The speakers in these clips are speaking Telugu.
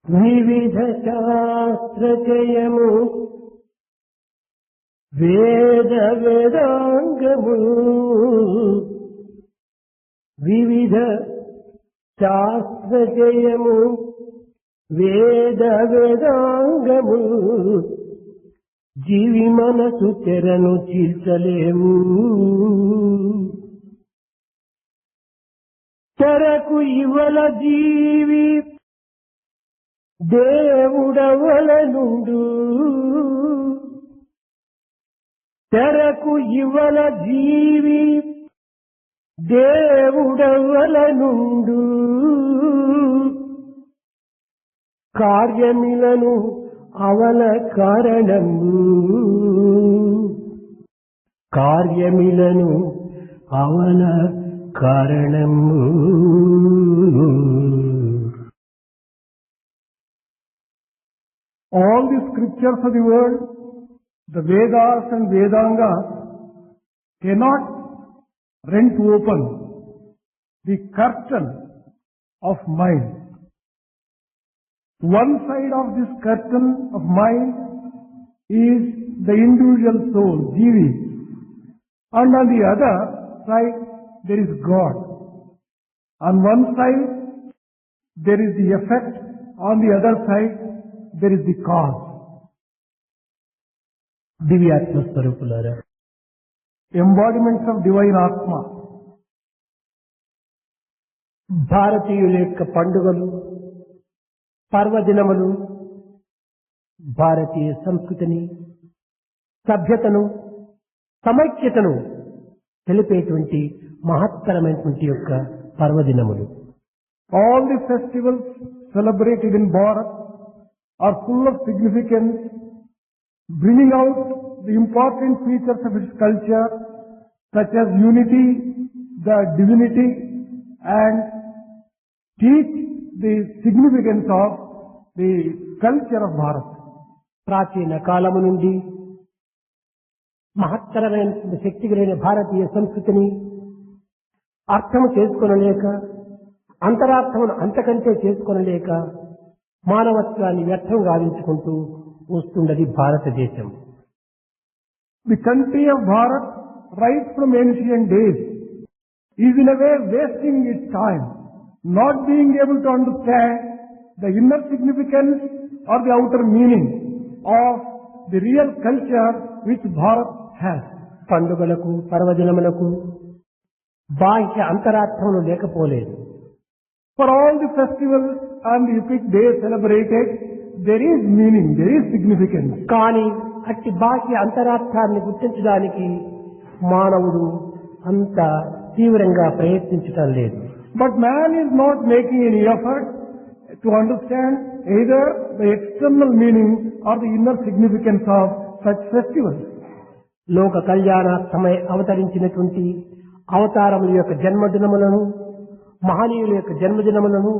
వివిధ శాస్త్రచయము వేద వేదాంగము వివిధ శాస్త్రచయము వేద వేదాంగము జీవి మనసు తెరను చీల్చలేము తెరకు ఇవల జీవి దేవుడవలనుండు తెరకు ఇవల జీవి దేవుడవలనుండు కార్యమిలను అవల కారణము కార్యమిలను అవల కారణము. All the scriptures of the world, the Vedas and Vedangas, cannot rent open the curtain of mind. One side of this curtain of mind is the individual soul, Jivi, and on the other side there is God. On one side there is the effect, on the other side there is the cause. దివ్యాత్మ స్వరూపులారా, embodiments of divine Atma. భారతీయుల యొక్క పండుగలు పర్వదినములు భారతీయ సంస్కృతిని సభ్యతను సమైక్యతను తెలిపేటువంటి మహత్తరమైనటువంటి యొక్క పర్వదినములు. All the festivals celebrated in Bharat are full of significance, bringing out the important features of its culture such as unity, the divinity, and teach the significance of the culture of Bharat. ప్రాచీన కాలము నుండి మహత్తరమైన శక్తి కలిగిన భారతీయ సంస్కృతిని అర్థము చేసుకొనలేక అంతరార్థమును అంతకంటే చేసుకొనలేక మానవత్వాన్ని వ్యర్థం గావించుకుంటూ వస్తున్నది భారతదేశం. The country of Bharat, right from ancient days, is in a way wasting its time, not being able to understand the inner significance or the outer meaning of the real culture which Bharat has. పండుగలకు పర్వదినములకు బాహ్య అంతరార్థములు లేకపోలేదు. For all the festivals and the epic days celebrated, there is meaning, there is significance. కానీ అట్టి బాహ్య అంతరార్థాన్ని గుర్తించడానికి మానవుడు అంత తీవ్రంగా ప్రయత్నించటం లేదు. But man is not making any effort to understand either the external meaning or the inner significance of such festivals. లోక కళ్యాణార్థమై అవతరించినటువంటి అవతారముల యొక్క జన్మదినములను మహనీయుల యొక్క జన్మదినములను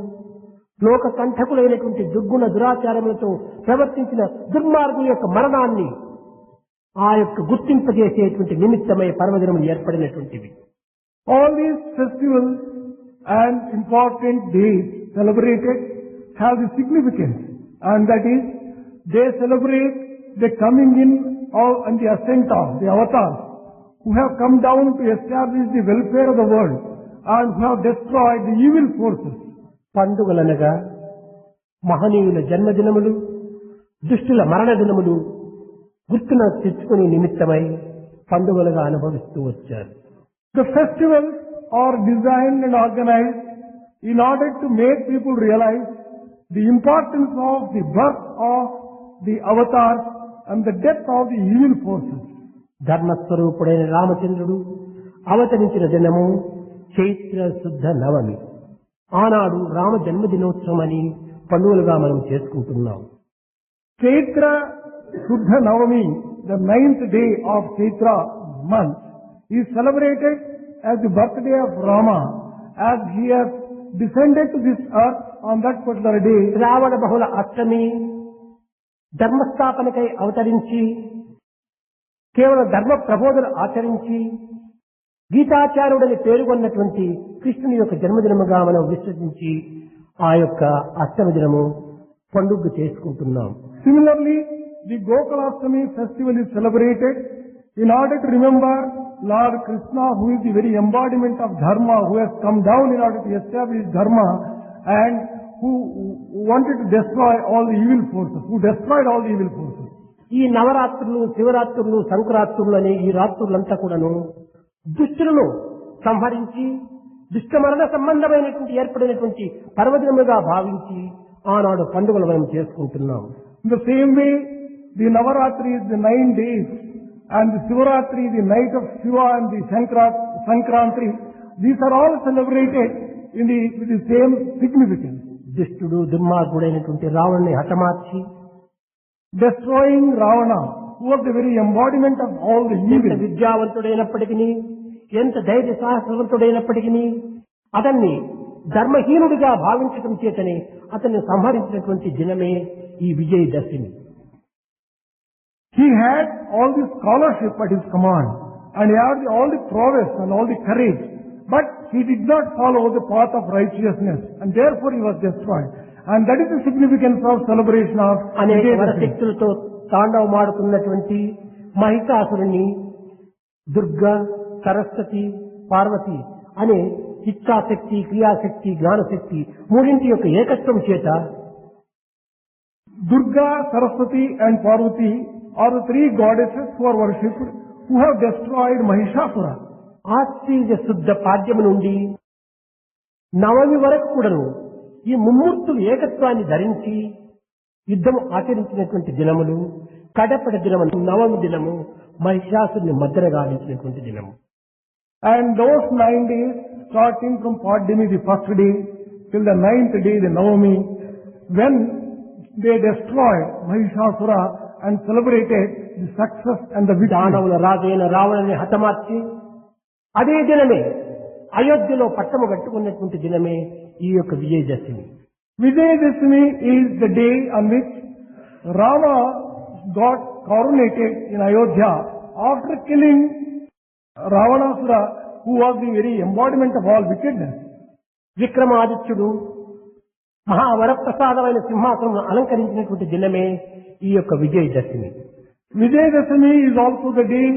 లోక కంఠకులైనటువంటి దుర్గుణ దురాచారములతో ప్రవర్తించిన దుర్మార్గుల యొక్క మరణాన్ని ఆ యొక్క గుర్తింపజేసేటువంటి నిమిత్తమై పర్వదినములు ఏర్పడినటువంటివి. All these festivals and important days celebrated have the significance, and that is they celebrate the coming in of and the ascent of the avatars who have come down to establish the welfare of the world and who have destroyed the evil forces. పండుగలనగా మహనీయుల జన్మదినములు దుష్టుల మరణ దినములు గుర్తున తెచ్చుకునే నిమిత్తమై పండుగలుగా అనుభవిస్తూ వచ్చారు. The festivals are designed and organized in order to make people realize the importance of the birth of the avatars and the death of the evil forces. ధర్మస్వరూపుడైన రామచంద్రుడు అవతరించిన దినము చైత్ర శుద్ధ నవమి. ఆనాడు రామ జన్మదినోత్సవం అని పండుగలుగా మనం చేసుకుంటున్నాం. Chaitra Shuddha Navami, the 9th day of Chaitra month, is celebrated as the birthday of Rama, as he has descended to this earth on that particular day. శ్రావణ బహుళ అష్టమి ధర్మస్థాపనకై అవతరించి కేవలం ధర్మ ప్రబోధన ఆచరించి గీతాచార్యుడని పేరుకొన్నటువంటి కృష్ణుని యొక్క జన్మదినముగా మనం విశ్వసించి ఆ యొక్క అష్టమ దినము పండుగ చేసుకుంటున్నాం. Similarly, the Gokulashtami festival is celebrated in order to remember Lord Krishna, who is the very embodiment of Dharma, who has come down in order to establish Dharma and who wanted to destroy all the evil forces, who destroyed all the evil forces. ఈ నవరాత్రులు, శివరాత్రులు, సంక్రాంతులు అనే ఈ రాత్రులంతా కూడాను దుష్టులను సంహరించి దుష్టమరణ సంబంధమైనటువంటి ఏర్పడినటువంటి పర్వదినముగా భావించి ఆనాడు పండుగలు మనం చేసుకుంటున్నాం. In the same way, the Navaratri is the 9 days and the Sivaratri, the night of Shiva, and the Sankranti, these are all celebrated with the same significance. దుష్టుడు దుర్మార్గుడైనటువంటి రావణుని హతమార్చి Destroying Ravana, who was the very embodiment of all the ఎంత evil. విద్యావంతుడైనప్పటికీ, ఎంత ధైర్య సాహసవంతుడైనప్పటికీ అతన్ని ధర్మహీనుడిగా భావించడం చేతనే అతన్ని సంహరించినటువంటి దినమే ఈ Vijayadashami. He had all the scholarship at his command and he had all the prowess and all the courage, but he did not follow the path of righteousness and therefore he was destroyed. And that is the significance of celebration of అనేక Vijayadashami. వరశక్తులతో తాండవమాడుతున్నటువంటి మహిషాసురుని దుర్గా, సరస్వతి, పార్వతి అనే ఇచ్ఛాశక్తి, క్రియాశక్తి, జ్ఞానశక్తి మూడింటి యొక్క ఏకత్వం చేత Durga, Saraswati and Parvati are the three goddesses who are worshipped, who have destroyed Mahishasura. ఆశ్చర్య శుద్ధ పాడ్యము నుండి నవమి వరకు కూడాను ఈ ముమ్మూర్తులు ఏకత్వాన్ని ధరించి యుద్ధం ఆచరించినటువంటి దినములు, కడపడ దినము నవమి దినము మహిషాసుని మద్దన గావించినటువంటి దినము. And those 9 days, starting from Padyami, the first day, till the 9th day, the Navami, when they destroyed Mahishasura and celebrated the success and the victory. దానవుల రాజైన రావణుని హతమార్చి అదే దినమే అయోధ్యలో పట్టము కట్టుకున్నటువంటి దినమే ఈ యొక్క Vijayadashami. Vijayadashami is the day on which Rama got coronated in Ayodhya after killing Ravanasura, who was the very embodiment of all wickedness. విక్రమాదిత్యుడు మహావరప్రసాదమైన సింహాసనం అలంకరించినటువంటి దినమే ఈ యొక్క Vijayadashami. Vijayadashami is also the day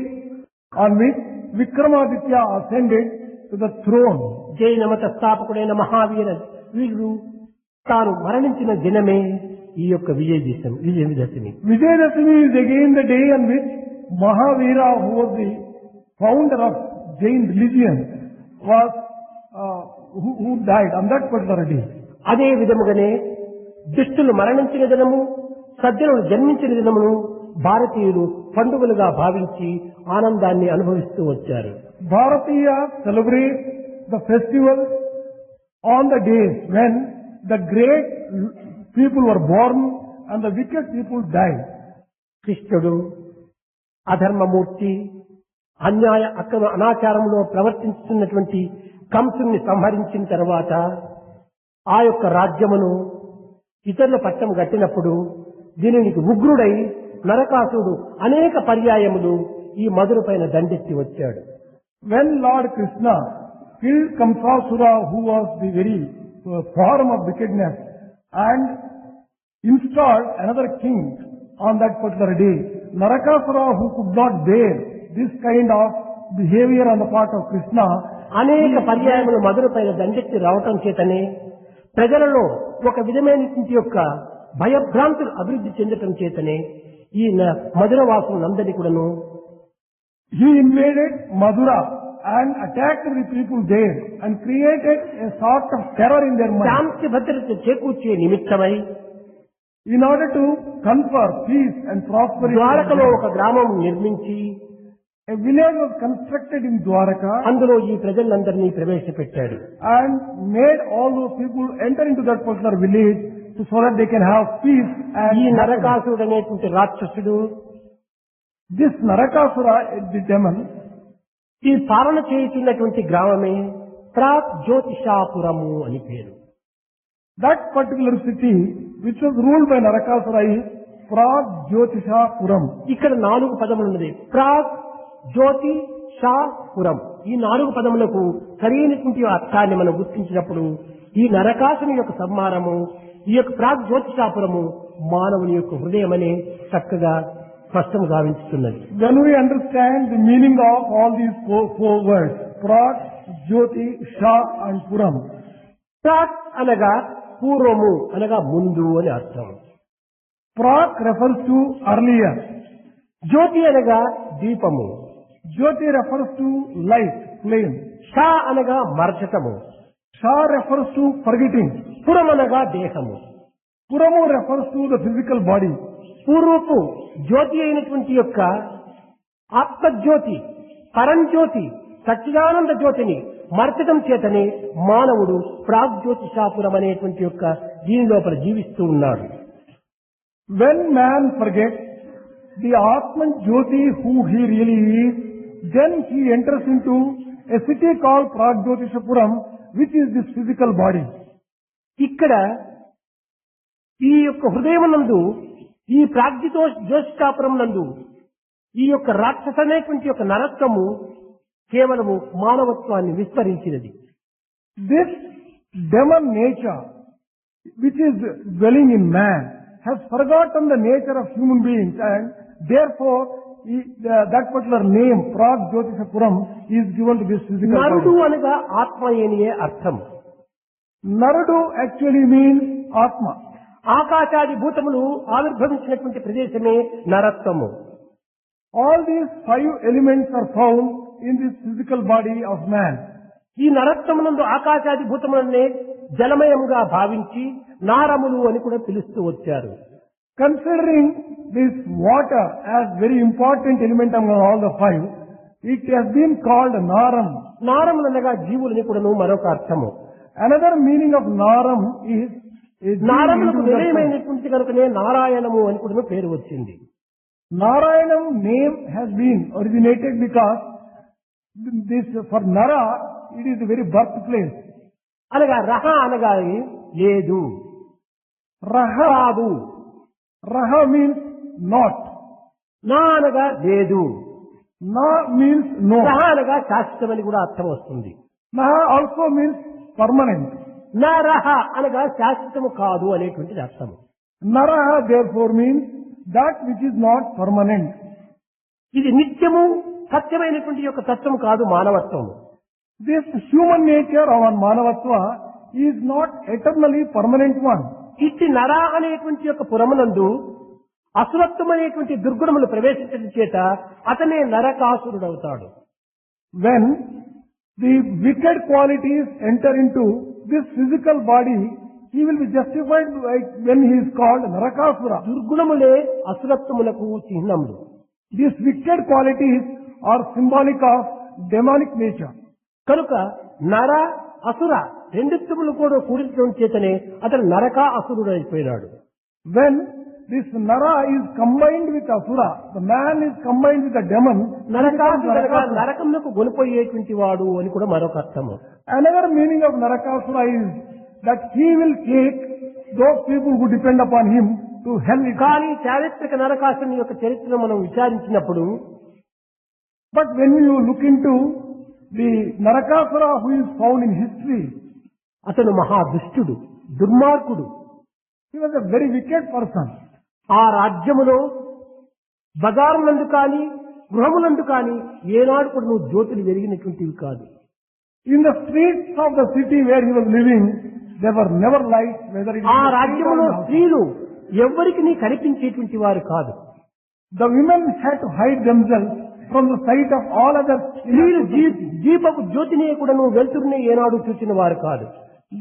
on which Vikramaditya ascended to the throne. జైన మత స్థాపకుడైన మహావీర వీరుడు తాను మరణించిన దినమే ఈ యొక్క Vijayadashami. Vijayadashami is again the day on which Mahavira, who was the founder of Jain religion, was who died on that particular day. అదే విధముగానే దుష్టులు మరణించిన దినము, సజ్జనులు జన్మించిన దినమును భారతీయులు పండుగలుగా భావించి ఆనందాన్ని అనుభవిస్తూ వచ్చారు. Bharatiyas celebrate the festival on the days when the great people were born and the wicked people died. కృష్ణుడు అధర్మమూర్తి, అన్యాయ అక్రమ అనాచారంలో ప్రవర్తించుతున్నటువంటి కంసుని సంహరించిన తర్వాత ఆ యొక్క రాజ్యమును ఇతరుల పట్టం గట్టినప్పుడు దీనికి ఉగ్రుడై నరకాసుడు అనేక పర్యాయములు ఈ మధుర పైన దండెత్తి వచ్చాడు. When Lord Krishna killed Kamsasura, who was the very form of wickedness, and installed another king on that particular day, Narakasura, who could not bear this kind of behavior on the part of Krishna, అనేక పర్యాయములు మధుర పైన దండెత్తి రావటం చేతనే ప్రజలలో ఒక విధమైనటువంటి యొక్క భయభ్రాంతులు అభివృద్ధి చెందటం చేతనే ఈ మధురవాసులందరినీ కూడాను he invaded Madura and attacked the people there and created a sort of terror in their mind. శాంతి భద్రత చేకూర్చే నిమిత్తమై In order to confer peace and prosperity, ద్వారకలో ఒక గ్రామం నిర్మించి a village was constructed in Dwaraka అందులో ఈ ప్రజలందరినీ ప్రవేశపెట్టాడు. and made all those people enter into that particular village so that they can have peace ఈ and happiness. నరకాసుడు అనేటువంటి రాక్షసుడు This Narakasura, the demon, ఈ పాలన చేయుతున్నటువంటి గ్రామమే ప్రాక్ జ్యోతిషాపురము అని పేరు. that particular city which was ruled by Narakasura is Prag Jyotishapuram. ఇక్కడ 4 పదములు ఉన్నది. ప్రాగ్ జ్యోతి షాపురం. ఈ 4 పదములకు సరైనటువంటి అర్థాన్ని మనం గుర్తించినప్పుడు ఈ నరకాసుని యొక్క సంహారము ఈ యొక్క ప్రాగ్ జ్యోతిషాపురము మానవుని యొక్క హృదయమనే చక్కగా స్పష్టంగా గావించుతున్నది. When we understand the meaning of all these four words, Prag, Jyoti, Sha and Puram. Prague అనగా పూర్వము అనగా ముందు అని అర్థం. Prag refers to earlier. జ్యోతి అనగా దీపము. Jyoti refers to light, flame. Shah అనగా మరచటము. Sha refers to forgetting. పురం అనగా దేహము. Puramu refers to the physical body. పూర్వపు జ్యోతి అయినటువంటి యొక్క ఆత్మజ్యోతి, పరంజ్యోతి, సచ్చిదానంద జ్యోతిని మరచటం చేతనే మానవుడు ప్రాగ్జ్యోతిషాపురం అనేటువంటి యొక్క దీని లోపల జీవిస్తూ ఉన్నాడు. When man forgets the Atman Jyoti who he really is, then he enters into a city called Pragjyotishapuram, which is this physical body. ఇక్కడ ఈ యొక్క హృదయమునందు ఈ ప్రాగ్జ్యోతిషాపురం నందు ఈ యొక్క రాక్షస అనేటువంటి యొక్క నరత్వము కేవలము మానవత్వాన్ని విస్తరించినది. This demon nature, which is dwelling in man, has forgotten the nature of human beings, and therefore that particular name, Pragjyotishapuram, is given to this physical నరుడు body. అనగా ఆత్మయనియే అర్థం. Naradu actually means Atma. ఆకాశాది భూతములు ఆవిర్భవించినటువంటి ప్రదేశమే నరత్వము. All these five elements are found in this physical body of man. ఈ నరత్వమునందు ఆకాశాది భూతములనే జలమయముగా భావించి నారములు అని కూడా పిలుస్తూ వచ్చారు. Considering this water as very important element among all the five, it has been called Naram. నారములు అనగా జీవులని కూడాను మరొక అర్థము. Another meaning of Naram is నారములకు నిలయమైనటువంటి కనుకనే నారాయణము అని కూడా పేరు వచ్చింది. Narayanam name has been originated because this for Nara it is a very birthplace. అనగా రహ అనగా లేదు, Raha, కాదు. Raha means not. నా అనగా లేదు, Na means no. రహ అనగా శాశ్వతమని కూడా అర్థం వస్తుంది. Naha also means permanent. నా రహ అనగా శాశ్వతము కాదు అనేటువంటిది అర్థము. Naraha therefore means that which is not permanent. ఇది నిత్యము సత్యమైనటువంటి యొక్క తత్వం కాదు మానవత్వము. This human nature of Manavatva is not eternally permanent one. ఇట్టి నర అనేటువంటి యొక్క పురమునందు అసురత్వం అనేటువంటి దుర్గుణములు ప్రవేశించడం చేత అతనే నరకాసురుడవుతాడు. When the wicked qualities enter into this physical body, he will be justified when he is called Narakasura. దుర్గుణములే అసురత్వములకు చిహ్నములు. These wicked qualities are symbolic of demonic nature. కనుక నర అసుర రెండిత్వములు కూడా కూడించడం చేతనే అతను నరక అసురుడు అయిపోయినాడు. When this Nara is combined with Asura, the man is combined with the demon, నరకాసురుడగా నరకమునకు గొనిపోయేటువంటి వాడు అని కూడా మరొక అర్థము. Another meaning of Narakasura is that he will take those people who depend upon him to hell. కానీ చారిత్రక నరకాసుని యొక్క చరిత్రను మనం విచారించినప్పుడు But when you look into the Narakasura who is found in history, అతను మహా దుష్టుడు, దుర్మార్గుడు. he was a very wicked person. ఆ రాజ్యములో బజారులందు కానీ గృహములందు కానీ ఏనాడు కూడా నువ్వు జ్యోతులు వెలిగినటువంటివి కాదు. In the streets of the city where he was living, there were never lights, whether it ఆ was రాజ్యములో స్త్రీలు ఎవ్వరికి నీ కనిపించేటువంటి వారు కాదు. the women had to hide themselves from the sight of all other స్త్రీలు దీపపు జ్యోతిని కూడా నువ్వు వెళ్తురునే ఏనాడు చూసిన వారు కాదు.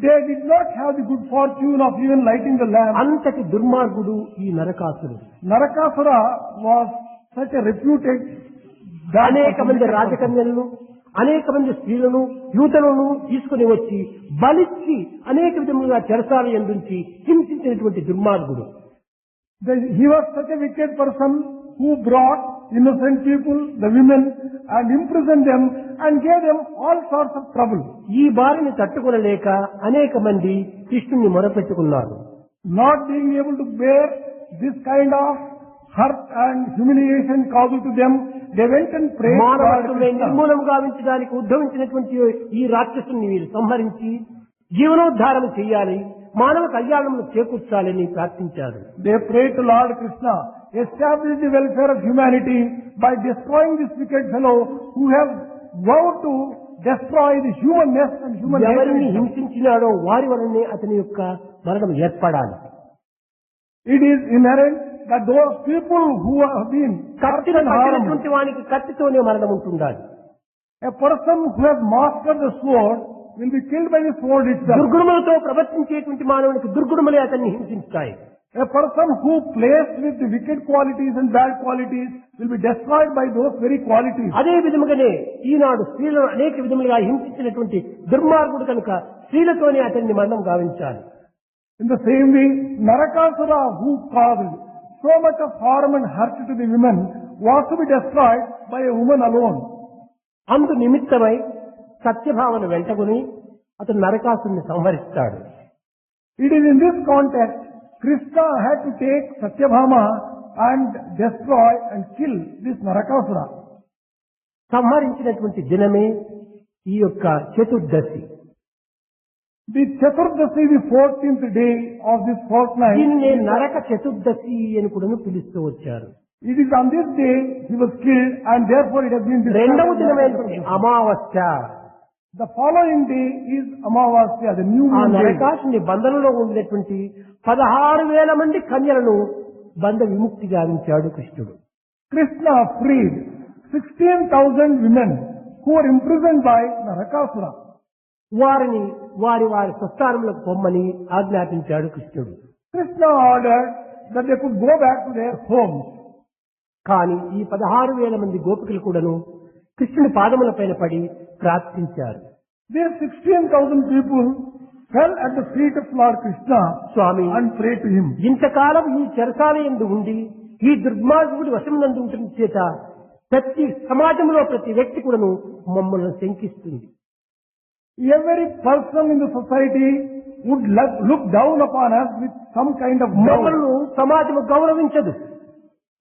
They did not have the good fortune of even lighting the lamp. అంతటి దుర్మార్గుడు ఈ నరకాసురుడు. Narakasura was such a reputed bad అనేక person. మంది రాజకన్యలను, అనేక మంది స్త్రీలను, యూతలను తీసుకుని వచ్చి బలిచ్చి అనేక విధములుగా చెరసాల యందుంచి హింసించినటువంటి దుర్మార్గుడు. He was such a wicked person who brought innocent people, the women, and imprisoned them and gave them all sorts of trouble. ఈ బారిని తట్టుకొనలేక అనేక మంది కృష్ణుని మొరపెట్టుకున్నారు. Not being able to bear this kind of hurt and humiliation caused to them, they went and prayed to Lord మానవత్వమే Krishna. నిర్మూలం గావించడానికి ఉద్భవించినటువంటి ఈ రాక్షసుని వీరు సంహరించి జీవనోద్ధారం చేయాలి, మానవ కళ్యాణమును చేకూర్చాలని ప్రార్థించారు. They prayed to Lord Krishna, establish the welfare of humanity by destroying this wicked fellow who has vowed to destroy the humanness and human ఎవరిని nature. హింసించినాడో వారి వలనే అతని యొక్క మరణం ఏర్పడాలి. It is inherent that those people who have been కత్తిని harmed, పట్టినటువంటి వానికి కత్తితోనే మరణం ఉంటుండాలి. a person who has mastered the sword will be killed by the sword itself. దుర్గుణములతో ప్రవర్తించేటువంటి మానవునికి దుర్గుణములే అతన్ని హింసిస్తాయి. A person who plays with the wicked qualities and bad qualities will be destroyed by those very qualities. అదే విధముగానే ఈనాడు స్త్రీలను అనేక విధములుగా హింసించినటువంటి దుర్మార్గుడు కనుక స్త్రీలతోనే అతన్ని మరణం గావించాలి. In the same way, Narakasura, who caused so much of harm and hurt to the women, was to be destroyed by a woman alone. అందు నిమిత్తమై సత్యభావన వెంటగుని అతను నరకాసుని సంహరిస్తాడు. It is in this context Krishna had to take Satyabhama and destroy and kill this Narakasura. సంహరించినటువంటి దినమే ఈ యొక్క చతుర్దశి. The Chaturdasi, the 14th day of this fortnight, దీనినే నరక చతుర్దశి అని కూడా పిలుస్తూ వచ్చారు. it is on this day he was killed and therefore it has been రెండవ described as దినమైనటువంటి Narakasura. అమావాస్య. The following day is Amavasya, the new ఆ moon day. నరకాసుని బంధంలో ఉండినటువంటి 16,000 మంది కన్యలను బంధ విముక్తి గావించాడు కృష్ణుడు. Krishna freed 16,000 women who were imprisoned by Narakasura. వారిని వారి వారి స్వస్థానములకు పొమ్మని ఆజ్ఞాపించాడు కృష్ణుడు. Krishna ordered that they could go back to their homes. కానీ ఈ 16,000 మంది గోపికలు కూడాను కృష్ణుని పాదముల పైన పడి ప్రార్థించారు. These 16,000 people fell at the feet of Lord Krishna Swamy, and prayed to him. ఇంతకాలం ఈ చెరసాల యందు ఉండి ఈ దుర్మార్గుడి వశమునందు ఉంటుంది చేత ప్రతి సమాజంలో ప్రతి వ్యక్తి కూడాను మమ్మల్ని శంకిస్తుంది. Every person in the society would look down upon us with some kind of doubt. మమ్మల్ని సమాజము గౌరవించదు.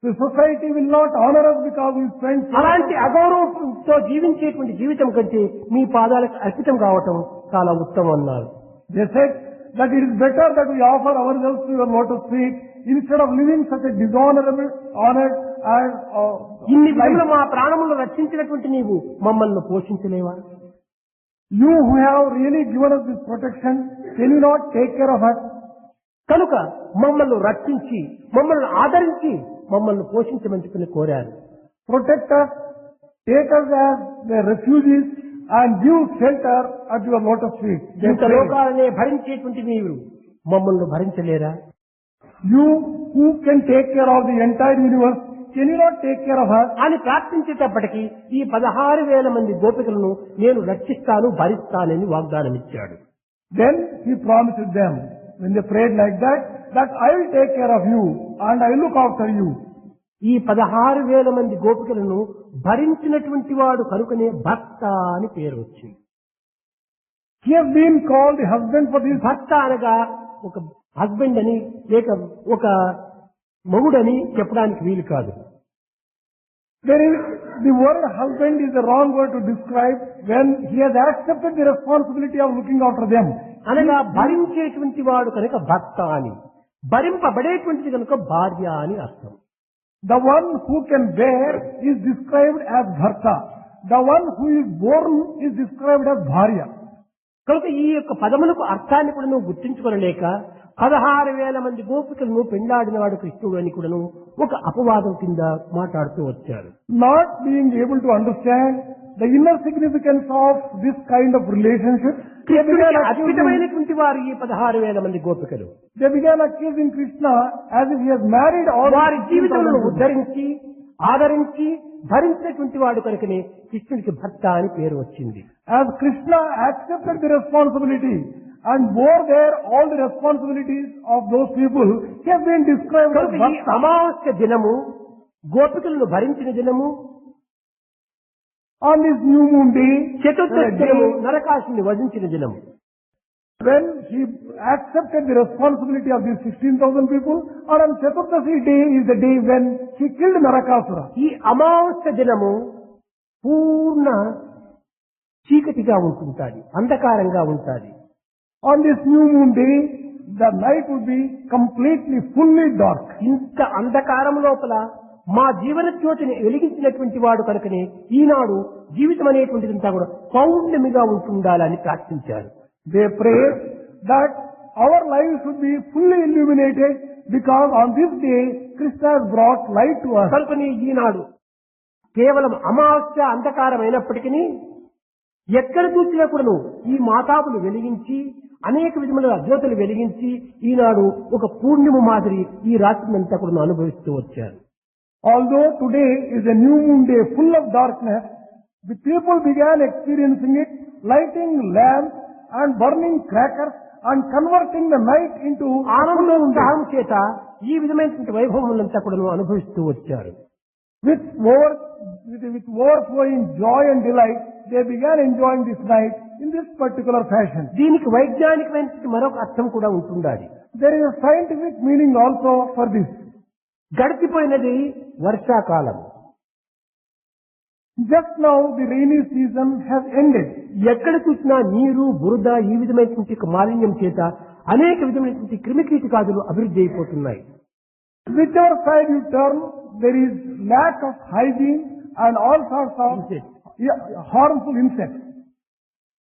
The society will not honor us because we spend so much అలాంటి అగౌరవంతో జీవించేటువంటి జీవితం కంటే మీ పాదాలకు అర్పితం కావటం చాలా ఉత్తమం అన్నారు. They said that it is better that we offer ourselves to your lotus feet instead of living such a dishonorable, honored and ఇన్ని విధములు life. మా ప్రాణములను రక్షించినటువంటి నీవు మమ్మల్ని పోషించలేవా? You who have really given us this protection, can you not take care of us? కనుక మమ్మల్ని రక్షించి మమ్మల్ని ఆదరించి మమ్మల్ని పోషించమని కోరారు. Protect us, take us as the refugees and give shelter at your lotus feet. They ఇంత prayed. లోకాలనే భరించేటువంటి మీరు మమ్మల్ని భరించలేరా? You who can take care of the entire universe, can you not take care of us? అని ప్రార్థించేటప్పటికీ ఈ 16,000 మంది గోపికలను నేను రక్షిస్తాను, భరిస్తానని వాగ్దానం ఇచ్చాడు. Then he promised them, when they prayed like that I will take care of you and I will look after you. ఈ 16,000 మంది గోపికలను భరించినటువంటి వాడు కనుకనే భర్త అని పేరు వచ్చింది. He has been called the husband for this. భర్త అనగా ఒక హస్బెండ్ అని లేక ఒక మొగుడని చెప్పడానికి వీలు కాదు. The word husband is the wrong word to describe when he has accepted the responsibility of looking after them. అనగా భరించేటువంటి వాడు కనుక భర్త అని, భరింపబడేటువంటిది కనుక భార్య అని అర్థం. The one who can bear is described as Bharta. The one who is born is described as Bharya. కనుక ఈ యొక్క పదములకు అర్థాన్ని కూడా నువ్వు గుర్తించుకోలేక 16,000 మంది గోపికలను పెండాడిన వాడు కృష్ణుడు అని కూడాను ఒక అపవాదం కింద మాట్లాడుతూ వచ్చారు. Not being able to understand the inner significance of this kind of relationship, కృష్ణుడికి అద్భుతమైనటువంటి వారు ఈ 16,000 మంది గోపికలు. they began accusing Krishna as if he has married all వారి జీవితంలో 16,000 ఉద్ధరించి ఆదరించి భరించినటువంటి వాడు కనుకనే కృష్ణుడికి భర్త అని పేరు వచ్చింది. As Krishna accepted the responsibility and bore there all the responsibilities of those people, he has been described as కనుక ఈ Bharta. అమావాస్య దినము గోపికలను భరించిన దినము, On this new moon day, చతుర్దశి దినము నరకాసుని వధించిన దినము. when he accepted the responsibility of these 16,000 people, and on Chaturdasi day is the day when he killed Narakasura. ఈ అమావాస్య దినము పూర్ణ చీకటిగా ఉంటుంటాది, అంధకారంగా ఉంటాది. On this new moon day, the night would be completely, fully dark. ఇంత అంధకారం లోపల మా జీవన జ్యోతిని వెలిగించినటువంటి వాడు కనుకనే ఈనాడు జీవితం అనేటువంటిదంతా కూడా పౌర్ణమిగా ఉంటుండాలని ప్రార్థించారు. They prayed that our lives should be fully illuminated because on this day Krishna has brought light to us. కనుకనే ఈనాడు కేవలం అమావాస్య అంధకారం అయినప్పటికీ ఎక్కడ చూసినా కూడాను ఈ మాతాపులు వెలిగించి అనేక విధముల జ్యోతులు వెలిగించి ఈనాడు ఒక పూర్ణిమ మాదిరి ఈ రాత్రినంతా కూడా అనుభవిస్తూ వచ్చారు. Although today is a new moon day full of darkness, the people began experiencing it, lighting lamps and burning crackers and converting the night into ఆనందోత్సాహం చేత ఈ విధమైనటువంటి వైభవములంతా కూడా అనుభవిస్తూ వచ్చారు. With overflowing joy and delight, they began enjoying this night in this particular fashion. దీనికి వైజ్ఞానికమైన మరొక అర్థం కూడా ఉంటుండాలి. There is a scientific meaning also for this. గడిచిపోయినది వర్షాకాలం. Just now the rainy season has ended. ఎక్కడ చూసినా నీరు బురద ఈ విధమైనటువంటి మాలిన్యం చేత అనేక విధమైనటువంటి క్రిమికీటకాదులు అభివృద్ధి అయిపోతున్నాయి. Whichever side you turn, there is lack of hygiene and all sorts of harmful insects.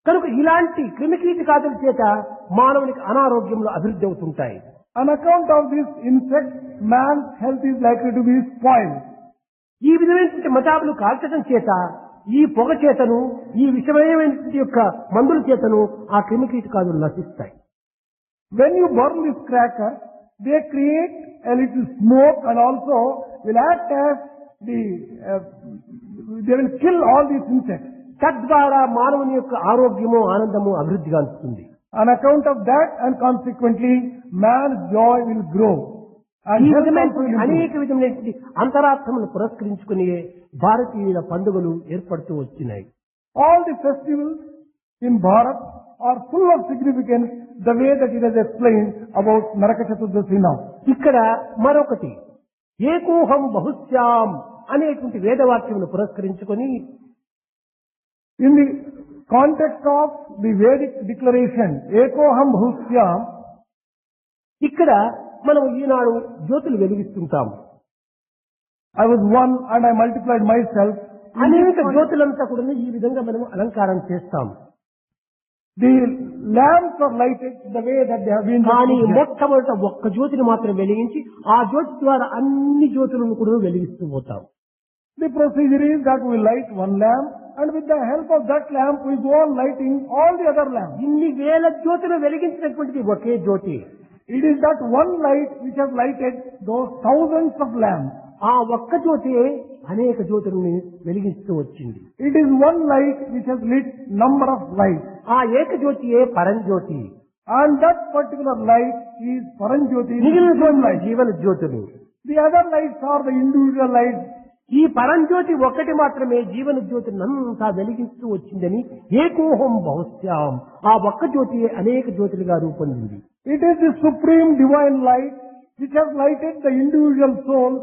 కనుక ఇలాంటి క్రిమికీటకాదుల చేత మానవునికి అనారోగ్యములు అభివృద్ధి అవుతుంటాయి. On account of this insect, man's health is likely to be spoiled. ఈ విధమైనటువంటి మతాబులు కాల్చడం చేత ఈ పొగ చేతను ఈ విషమైనటువంటి యొక్క మందుల చేతను ఆ క్రిమికీటకాదులు నశిస్తాయి. When you burn this cracker, they create a little smoke and also will act as they will kill all these insects. తద్వారా మానవుని యొక్క ఆరోగ్యము ఆనందము అభివృద్ధిగా అందుతుంది. On account of that and consequently man's joy will grow. ఈ విధమైనటువంటి అనేక విధమైనటువంటి అంతరార్థములను పురస్కరించుకుని భారతీయుల పండుగలు ఏర్పడుతూ వచ్చినాయి. All the festivals in Bharat are full of significance the way that it has explained about Naraka Chaturdasi now. ఇక్కడ మరొకటి ఏకోహం బహుశ్యాం అనేటువంటి వేదవాక్యమును పురస్కరించుకొని In the context of the Vedic declaration, Ekoham Bhusyam, ఇక్కడ మనం ఈనాడు జ్యోతులు వెలిగిస్తుంటాము. I was one and I multiplied myself. అనేక జ్యోతులంతా కూడా ఈ విధంగా మనం అలంకారం చేస్తాము. The lamps are lighted the way that they have been. కానీ మొట్టమొదట ఒక్క జ్యోతిని మాత్రం వెలిగించి ఆ జ్యోతి ద్వారా అన్ని జ్యోతులను కూడా వెలిగిస్తూ పోతాం. The procedure is that we light one lamp and with the help of that lamp we go on lighting all the other lamps. ఇన్ని వేల జ్యోతులు వెలిగించినటువంటిది ఒకే జ్యోతి. It is that one light which has lighted those thousands of lamps. ఆ ఒక్క జ్యోతి అనేక జ్యోతులను వెలిగిస్తూ వచ్చింది. It is one light which has lit number of lights. ఆ ఏక జ్యోతియే పరంజ్యోతి. And that particular light is Paranjyoti. మిగిలిన జీవన జ్యోతులు. The other lights are the individual lights. ఈ పరంజ్యోతి ఒక్కటి మాత్రమే జీవన జ్యోతిని అంతా వెలిగిస్తూ వచ్చిందని ఏకోహం బహుశ్యాం ఆ ఒక్క జ్యోతి అనేక జ్యోతులుగా రూపొందింది. It is the supreme divine light which has lighted the individual soul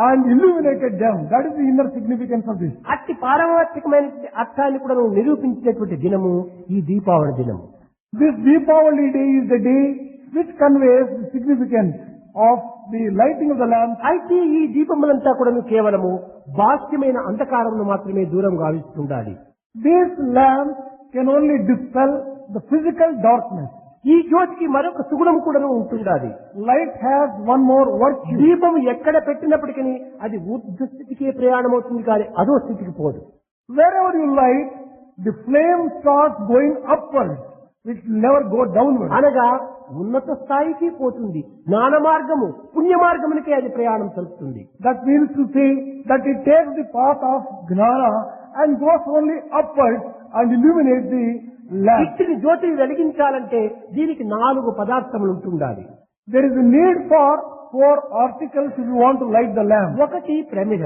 and illuminated them. That is the inner significance of this. అట్టి పారమార్థికమైన అర్థాన్ని కూడా నిరూపించేటువంటి దినము ఈ దీపావళి దినము. This Deepavali day is the day which conveys the significance of the lighting of the lamp. అయితే ఈ దీపములంతా కూడా కేవలము బాహ్యమైన అంధకారమును మాత్రమే దూరం గావిస్తుండాలి. These lamps can only dispel the physical darkness. ఈ జ్యోతికి మరొక సుగుణం కూడా ఉంటుండాలి. Light has one more virtue. దీపం ఎక్కడ పెట్టినప్పటికీ అది ఊర్ధ్వ స్థితికే ప్రయాణం అవుతుంది కానీ అదో స్థితికి పోదు. Wherever you light, the flame starts going upwards. It will never go downward. అనగా ఉన్నత స్థాయికి పోతుంది. జ్ఞాన మార్గము పుణ్య మార్గమునికే అది ప్రయాణం తెలుస్తుంది. That means to say that it takes the path of gnana and goes only upwards and illuminates the lamp. ఇట్టి జ్యోతిని వెలిగించాలంటే దీనికి 4 పదార్థములు ఉంటుండాలి. There is a need for 4 articles if you want to light the lamp. ఒకటి ప్రమిద,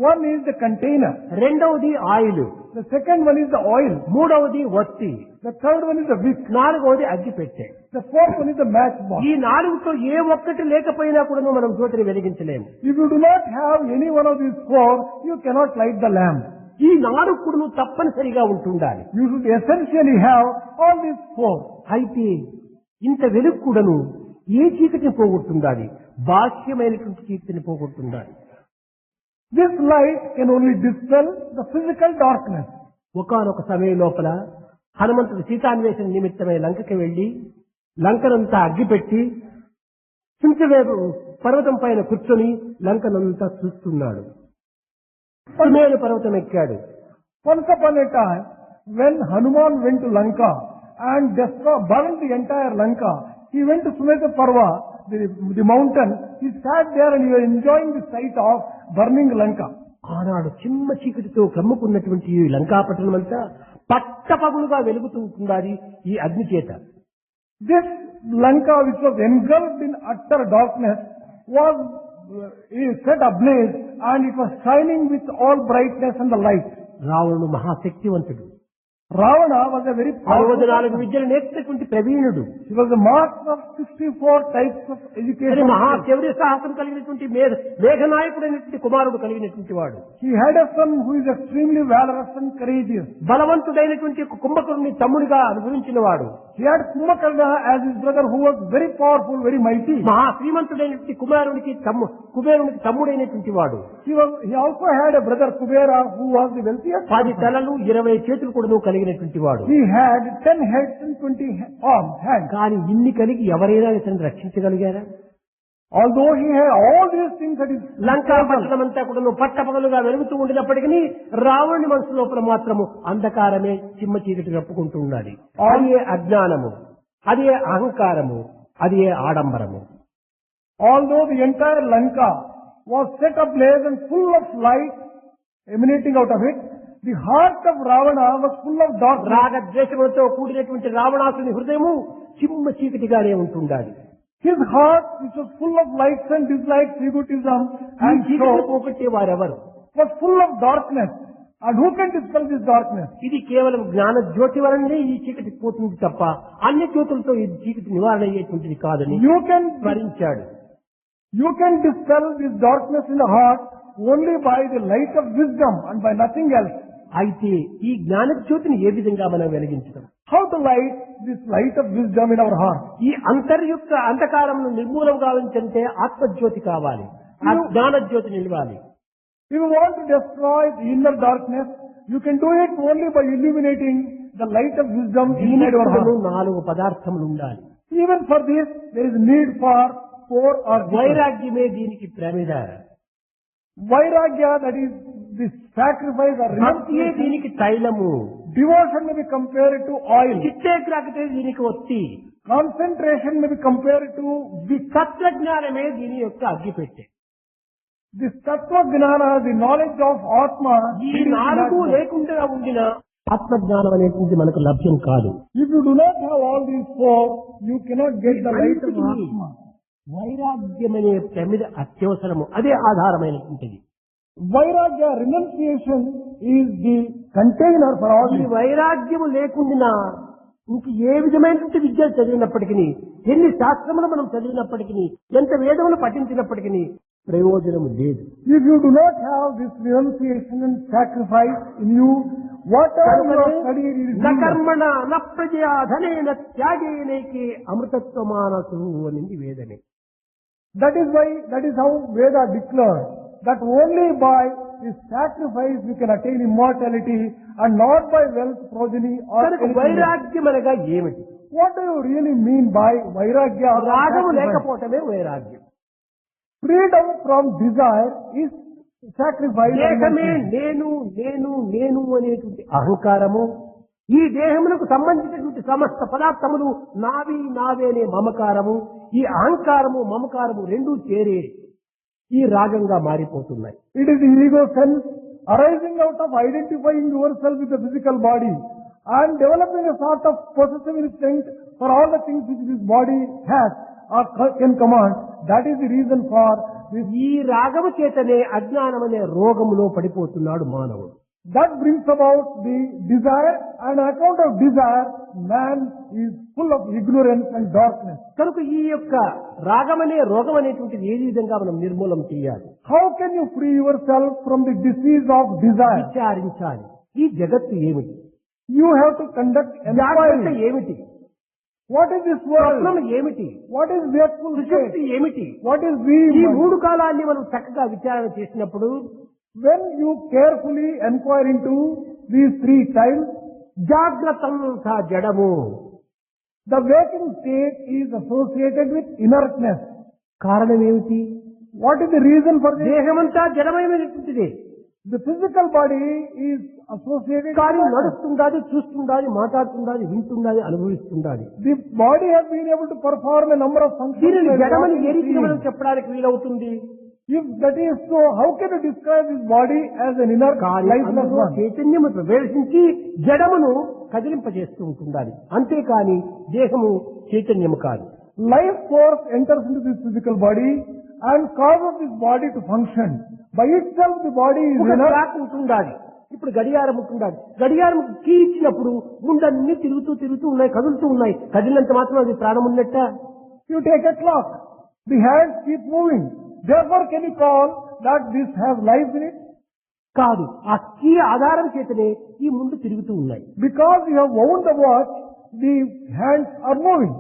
One is the container. రెండవది oil, The second one is the oil. మూడవది వత్తి, The third one is the wick. నాలుగవది అగ్గిపెట్టె. The fourth one is the matchbox. ఈ 4తో ఏ ఒక్కటి లేకపోయినా కూడా మనం జ్యోతిని వెలిగించలేము. If you do not have any one of these 4, you cannot light the lamp. ఈ 4 కూడా తప్పనిసరిగా ఉంటుండాలి. You should essentially have all these 4. అయితే ఇంత వెలుగు కూడాను ఏ చీకటిని పోగొట్టుండాలి? బాహ్యమైనటువంటి చీకటిని పోగొట్టుండాలి. This light can only dispel the physical darkness. ఒకానొక సమయం లోపల హనుమంతుడు సీతాన్వేషణ నిమిత్తమై లంకకి వెళ్లి లంకనంతా అగ్గిపెట్టి సించవేపు పర్వతం పైన కూర్చొని లంకనంతా చూస్తున్నాడు. సుమేరు పర్వతం ఎక్కాడు. Once upon a time, when Hanuman went to Lanka and burned the entire Lanka, he went to Sumedha Parva, the mountain. He sat there and he was enjoying the sight of burning Lanka. ఆనాడు చిమ్మ చీకటితో కమ్ముకున్నటువంటి ఈ లంకాపట్టణం అంతా పట్టపగులుగా వెలుగుతూ ఉంటున్నది ఈ అగ్ని చేత. This Lanka, which was engulfed in utter darkness, was set ablaze and it was shining with all brightness and the light. రావణుడు మహాశక్తివంతుడు. Ravana was a very powerful 64 విద్యలు నేర్చినటువంటి ప్రవీణుడు. He was a master of 64 types of education. మహాశౌర్య సాహసం కలిగినటువంటి మేఘనాయకుడైనటువంటి కుమారుడు కలిగినటువంటి వాడు. He had a son who is extremely valorous and courageous. బలవంతుడైనటువంటి కుంభకర్ణుని తమ్ముడిగా అనుభవించిన వాడు. He had Kumbhakarna as his brother who was very powerful, very mighty. మహా శ్రీమంతుడైనటువంటి కుబేరునికి తమ్ముడైనటువంటి వాడు. He also had a brother Kubera who was the wealthiest. 10 తలలు 20 చేతులు కూడా కలిగినటువంటి వాడు. He had 10 heads and 20 arms, hands. కానీ ఇన్ని కలిగి ఎవరైనా ఇతను రక్షించగలిగారా? Although he had all these things at his Lanka పట్టణమంతా కూడా పట్టపగలుగా వెలుగుతూ ఉండినప్పటికీ రావణుని మనసు లోపల మాత్రము అంధకారమే చిమ్మ చీకటి కప్పుకుంటూ ఉన్నది. అదే అజ్ఞానము, అదే అహంకారము, అదే ఆడంబరము. Although the entire Lanka was set ablaze and full of light emanating out of it, the heart of Ravana was full of darkness. రాగద్వేషములతో కూడినటువంటి రావణాసుని హృదయము చిమ్మ చీకటిగానే ఉంటుండాలి. His heart, which was full of likes and dislikes, egotism and చీకటి పోగొట్టే వారెవరు? was full of darkness. And who can dispel this darkness? ఇది కేవలం జ్ఞాన జ్యోతి వలనే ఈ చీకటి పోతుంది తప్ప అన్ని జ్యోతులతో ఈ చీకటి నివారణ అయ్యేటువంటిది కాదని స్మరించాడు. You can dispel this darkness in the heart only by the light of wisdom and by nothing else. అయితే ఈ జ్ఞాన జ్యోతిని ఏ విధంగా మనం వెలిగించడం? How to light this light of wisdom in our heart? ఈ అంతర్యుక్త అంధకారమును నిర్మూలం కావాలంటే ఆత్మజ్యోతి కావాలి, ఆ జ్ఞాన జ్యోతి నిలవాలి. If you want to destroy the inner darkness, you can do it only by illuminating the light of wisdom inside your heart. 4 పదార్థములు ఉండాలి. Even for this, there is need for 4 articles. వైరాగ్యమే దీనికి ప్రమిద. Vairagya, that is the sacrifice or భక్తియే దీనికి తైలము. Devotion may be compared to oil. చిత్తేకాగ్రతే దీనికి ఒత్తి. Concentration may be compared to తత్వజ్ఞానమే దీని యొక్క అగ్గిపెట్టె. this Tattva Gnana, the knowledge of Atma. ఈ 4 లేకుండా ఉండిన ఆత్మజ్ఞానం అనేటువంటి మనకు లభ్యం కాదు. If you do not have all these 4, you cannot get the light of Atma. వైరాగ్యం అనే ప్రమిద అత్యవసరము, అదే ఆధారమైనటువంటిది. Vairagya, renunciation, is the container for all ఈ this. వైరాగ్యము లేకుండా ఇంక ఏ విధమైనటువంటి విద్యలు చదివినప్పటికీ, ఎన్ని శాస్త్రములు మనం చదివినప్పటికీ, ఎంత వేదములు పఠించినప్పటికీ ప్రయోజనము లేదు. If you do not have this renunciation and sacrifice in you, whatever you have studied is న useless. కర్మణ న ప్రజయా ధనేన త్యాగేనైకే అమృతత్వమానసు అనింది వేదమే. That is how Veda declared that only by this sacrifice we can attain immortality and not by wealth, progeny or కనుక anything else. వైరాగ్యం అనగా ఏమిటి? What do you really mean by Vairagya? or రాగము sacrifice? లేకపోవటమే వైరాగ్యం. Freedom from desire is sacrifice. or దేహమే renunciation. నేను నేను నేను అనేటువంటి అహంకారము, ఈ దేహమునకు సంబంధించినటువంటి సమస్త పదార్థములు నావి నావే అనే మమకారము, ఈ అహంకారము మమకారము రెండూ చేరే ఈ రాగంగా మారిపోతున్నాయి. It is the ego sense arising out of identifying yourself with the physical body and developing a sort of possessive instinct for all the things which this body has or can command. That is the reason for this. ఈ రాగము చేతనే అజ్ఞానం అనే రోగములో పడిపోతున్నాడు మానవుడు. That brings about the desire, and on account of desire, man is full of ignorance and darkness. కనుక ఈ యొక్క రాగమనే రోగం అనేటువంటిది ఏ విధంగా మనం నిర్మూలం చేయాలి? How can you free yourself from the disease of desire? విచారించాలి. ఈ జగత్తు ఏమిటి? You have to conduct జాగ్రత్త inquiry. ఏమిటి? What is this world? స్వప్నం ఏమిటి, What is wakeful సుషుప్తి state? ఏమిటి? What is ఈ dream? మూడు కాలాన్ని మనం చక్కగా విచారణ చేసినప్పుడు When you carefully inquire into these three times, జాగ్రత్త జడము, the waking state is associated with inertness. కారణం ఏమిటి? What is the reason for this? దేహమంతా జడమైనటువంటిది, The physical body is associated కానీ with inertness. నడుస్తుండాలి, చూస్తుండాలి, మాట్లాడుతుండాలి, వింటుండాలి, అనుభవిస్తుండాలి. The body has been able to perform a number of functions. దీనిని while జడమని walking, ఏ రీతిగా మనం seeing. చెప్పడానికి వీలవుతుంది? If that is so, how can you describe this body as an inert, కానీ lifeless అందులో one? చైతన్యము ప్రవేశించి జడమును కదిలింపజేస్తూ ఉంటుండాలి, అంతేకాని దేహము చైతన్యము కాదు. Life force enters into this physical body and causes this body to function. By itself, the body is ఒక inert. ట్రాక్ ఉంటుండాలి. ఇప్పుడు గడియారం ఉంటుండాలి. గడియారం కీ ఇచ్చినప్పుడు ముందన్నీ తిరుగుతూ ఉన్నాయి, కదులుతూ ఉన్నాయి. కదిలినంత మాత్రం అది ప్రాణం ఉన్నట్ట? You take a clock. The hands keep moving. Therefore, can you call that this has life in it? కాదు. ఆ కీ ఆధారం చేతనే ఈ ముందు తిరుగుతూ ఉన్నాయి. Because you have wound the watch, the hands are moving.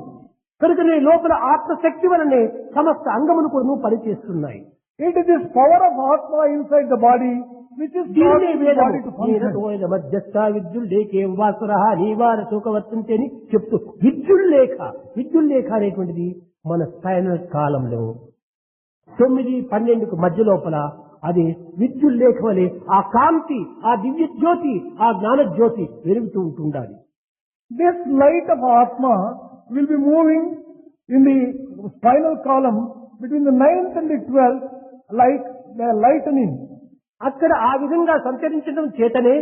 కనుకనే లోపల ఆత్మశక్తి వలనే సమస్త అంగములు కూడా పనిచేస్తున్నాయి. It is this power of Atma inside the body which is దీన్నే causing the వేదము body to function. మధ్యస్థ విద్యుల్లేఖేం వాసురః నీవార శోకవర్తంతే అని చెప్తూ విద్యుల్లేఖ అనేటువంటిది మన స్పైనల్ కాలంలో 9-12 మధ్య లోపల అది విద్యుల్లేఖ వలె ఆ కాంతి, ఆ దివ్య జ్యోతి, ఆ జ్ఞాన జ్యోతి వెలుగుతూ ఉంటుండాలి. This light of Atma will be moving in the spinal column between the 9th and the 12th like the lightning. అక్కడ ఆ విధంగా సంచరించడం చేతనే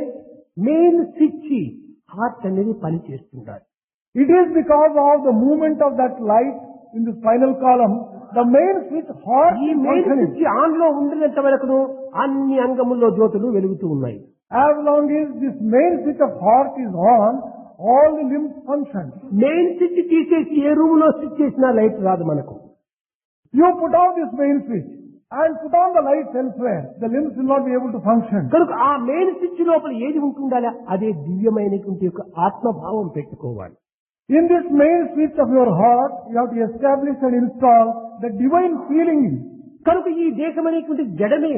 మెయిన్ స్విచ్ హార్ట్ అనేది పనిచేస్తుండాలి. It is because of the movement of that light in the spinal column, the main switch heart ఈ is main functioning. Switch on లో ఉండినంత వరకు అన్ని అంగముల్లో జ్యోతులు వెలుగుతూ ఉన్నాయి. As long as this main switch of heart is on, all the limbs function. Main switch తీసేసి ఏ రూమ్ లో స్విచ్ చేసినా లైట్ రాదు మనకు. You put on this main switch and put on the lights elsewhere, the limbs will not be able to function. కనుక ఆ మెయిన్ స్విచ్ లోపల ఏది ఉంటుండాలి? అదే దివ్యమైనటువంటి యొక్క ఆత్మభావం పెట్టుకోవాలి. In this main switch of your heart, you have to establish and install the divine feeling. కనుక ఈ దేశం అనేటువంటి జడమే.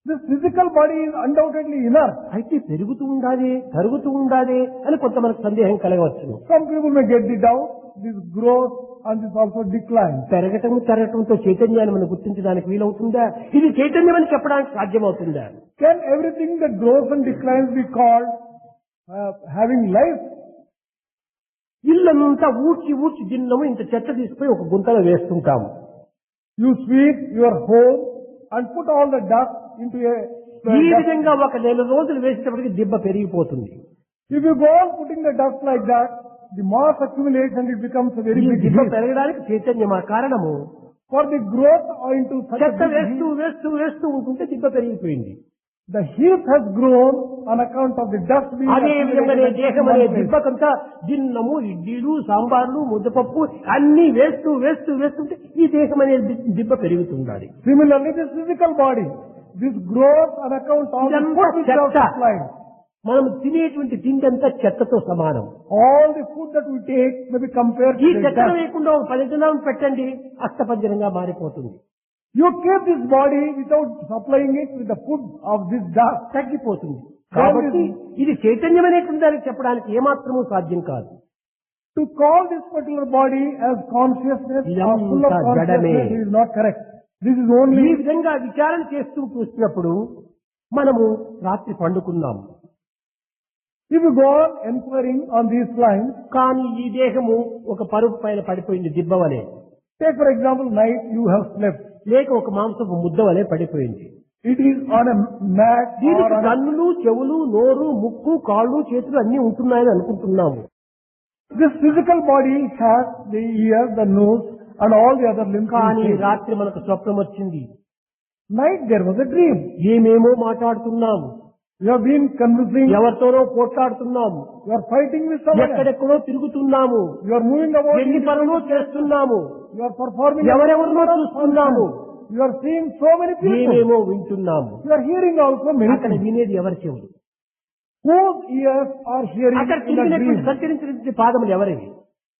This physical body is undoubtedly inert. అయితే పెరుగుతూ ఉండాలి, తరుగుతూ ఉండాలి అని కొంతమంది సందేహం కలగవచ్చు. Some people may get the doubt, this growth and this also decline. తరగటంతో చైతన్యాన్ని మనం గుర్తించడానికి వీలవుతుందా? ఇది చైతన్యం అని చెప్పడానికి సాధ్యమవుతుందా? Can everything that grows and declines be called having life? ఇల్లంతా ఊడ్చి దిన్నము ఇంత చెత్త తీసుకుపోయి ఒక గుంతలో వేస్తుంటాము. You sweep your home and put all the dust into a ఈ dust. విధంగా ఒక 1 రోజులు వేసేటప్పటికి దిబ్బ పెరిగిపోతుంది. If you go on putting the dust like that, the mass accumulates and it becomes a very ఈ big దిబ్బ heap. పెరగడానికి చైతన్యమా కారణము? For the growth into such a చెత్త big heap, వేస్తూ ఉంటుంటే దిబ్బ పెరిగిపోయింది. the heap has grown on account of the dust being అదే విధంగానే accumulated దేహం in అనే one place. దిబ్బకంతా దిన్నము, ఇడ్లీలు, సాంబార్లు, ముద్దపప్పు అన్ని వేస్తుంటే ఈ దేహం అనే దిబ్బ పెరుగుతుండాలి. Similarly, this physical body, this grows on account of the ఇదంతా food which you have చెత్త. supplied. మనం తినేటువంటి తిండి అంతా చెత్తతో సమానం. All the food that we take may be compared ఈ to the చెత్తను dust. వేయకుండా ఒక 10 దినాలు పెట్టండి, అష్టపంజరంగా మారిపోతుంది. You keep this body without supplying it with the food of this dust. తగ్గిపోతుంది. కాబట్టి ఇది చైతన్యం అనేటువంటి దానికి చెప్పడానికి ఏమాత్రమూ సాధ్యం కాదు. To call this particular body as consciousness or full of ఇదంతా జడమే. consciousness is not correct. This is ఈ only, విధంగా విచారణ చేస్తూ చూసినప్పుడు మనము రాత్రి పండుకున్నాం. if you go on inquiring on these lines, కానీ ఈ దేహము ఒక పరుపు పైన పడిపోయింది దిబ్బ వలె, take for example night you have slept. లేక ఒక మాంసపు ముద్ద వలె పడిపోయింది. It is on a mat or దీనికి on a, కన్నులు, చెవులు, నోరు, ముక్కు, కాళ్ళు, చేతులు అన్ని ఉంటున్నాయని అనుకుంటున్నాము. this physical body has the ear, the nose and all the other limbs. కానీ inside. రాత్రి మనకు స్వప్నం వచ్చింది. Night there was a dream. ఏమేమో మాట్లాడుతున్నాము, You have been conversing, ఎవరితోనో పోట్లాడుతున్నాము, you are fighting with someone else. ఎక్కడెక్కడో తిరుగుతున్నాము, You are moving about, ఎన్ని పనులు చేస్తున్నాము, you are performing, ఎవరెవరినో చూస్తున్నాము, you are seeing so many people. ఏమేమో వింటున్నాము. You are hearing also many అక్కడ things. వినేది ఎవరి చెవులు? Whose ears are hearing అక్కడ in the తిరిగినటువంటి dream? సంచరించినటువంటి పాదములు ఎవరివి?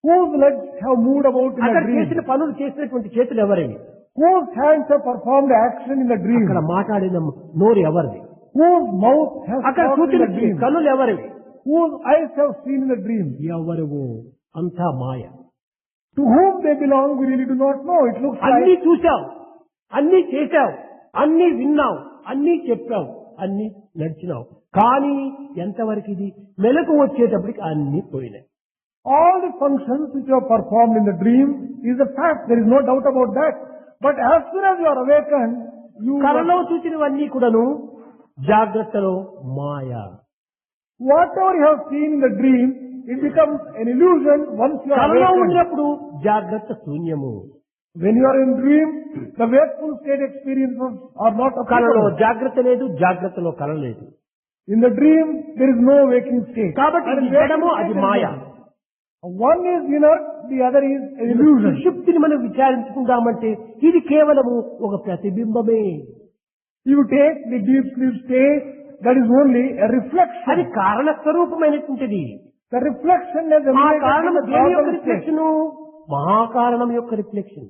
Whose legs have moved about in అక్కడ the dream? చేసిన పనులు చేసినటువంటి చేతులు ఎవరివి? Whose hands have performed action in the dream? అక్కడ మాట్లాడిన నోరు ఎవరిది? Whose mouth has అక్కడ talked in the చూచిన dream? కన్నులు ఎవరివి? Whose eyes have seen in the dream? ఎవరు? అంతా మాయ. To whom they belong, we really do not know. It looks అన్ని like చూశావు, అన్ని చేశావు, అన్ని విన్నావు, అన్ని చెప్పావు, అన్ని నడిచినావు. కానీ ఎంతవరకు ఇది మెలకు వచ్చేటప్పటికి అన్ని పోయినాయి. all the functions which you have performed in the dream is a fact. There is no doubt about that. But as soon as you are awakened, కలలో చూసినవన్నీ కూడాను జాగ్రత్తలో మాయ. whatever you have seen in the dream, it becomes an illusion once you are కలలో awakened. ఉన్నప్పుడు జాగ్రత్త శూన్యము. When you are in dream, the wakeful state experiences are not కలలో applicable. జాగ్రత్త లేదు, జాగ్రత్తలో కల లేదు. In the dream, there is no waking state. కాబట్టి And ఇది in waking జడము, state, అది there is Maya. nothing. One is inert, the other is an illusion. సుషుప్తిని మనం విచారించుకుందామంటే ఇది కేవలము ఒక ప్రతిబింబమే. You take the deep sleep state, that is only a అది reflection. కారణ స్వరూపమైనటువంటిది. The reflection has ఆ emanated కారణం from the దేని యొక్క cosmic state. రిఫ్లెక్షన్? మహాకారణం యొక్క reflection.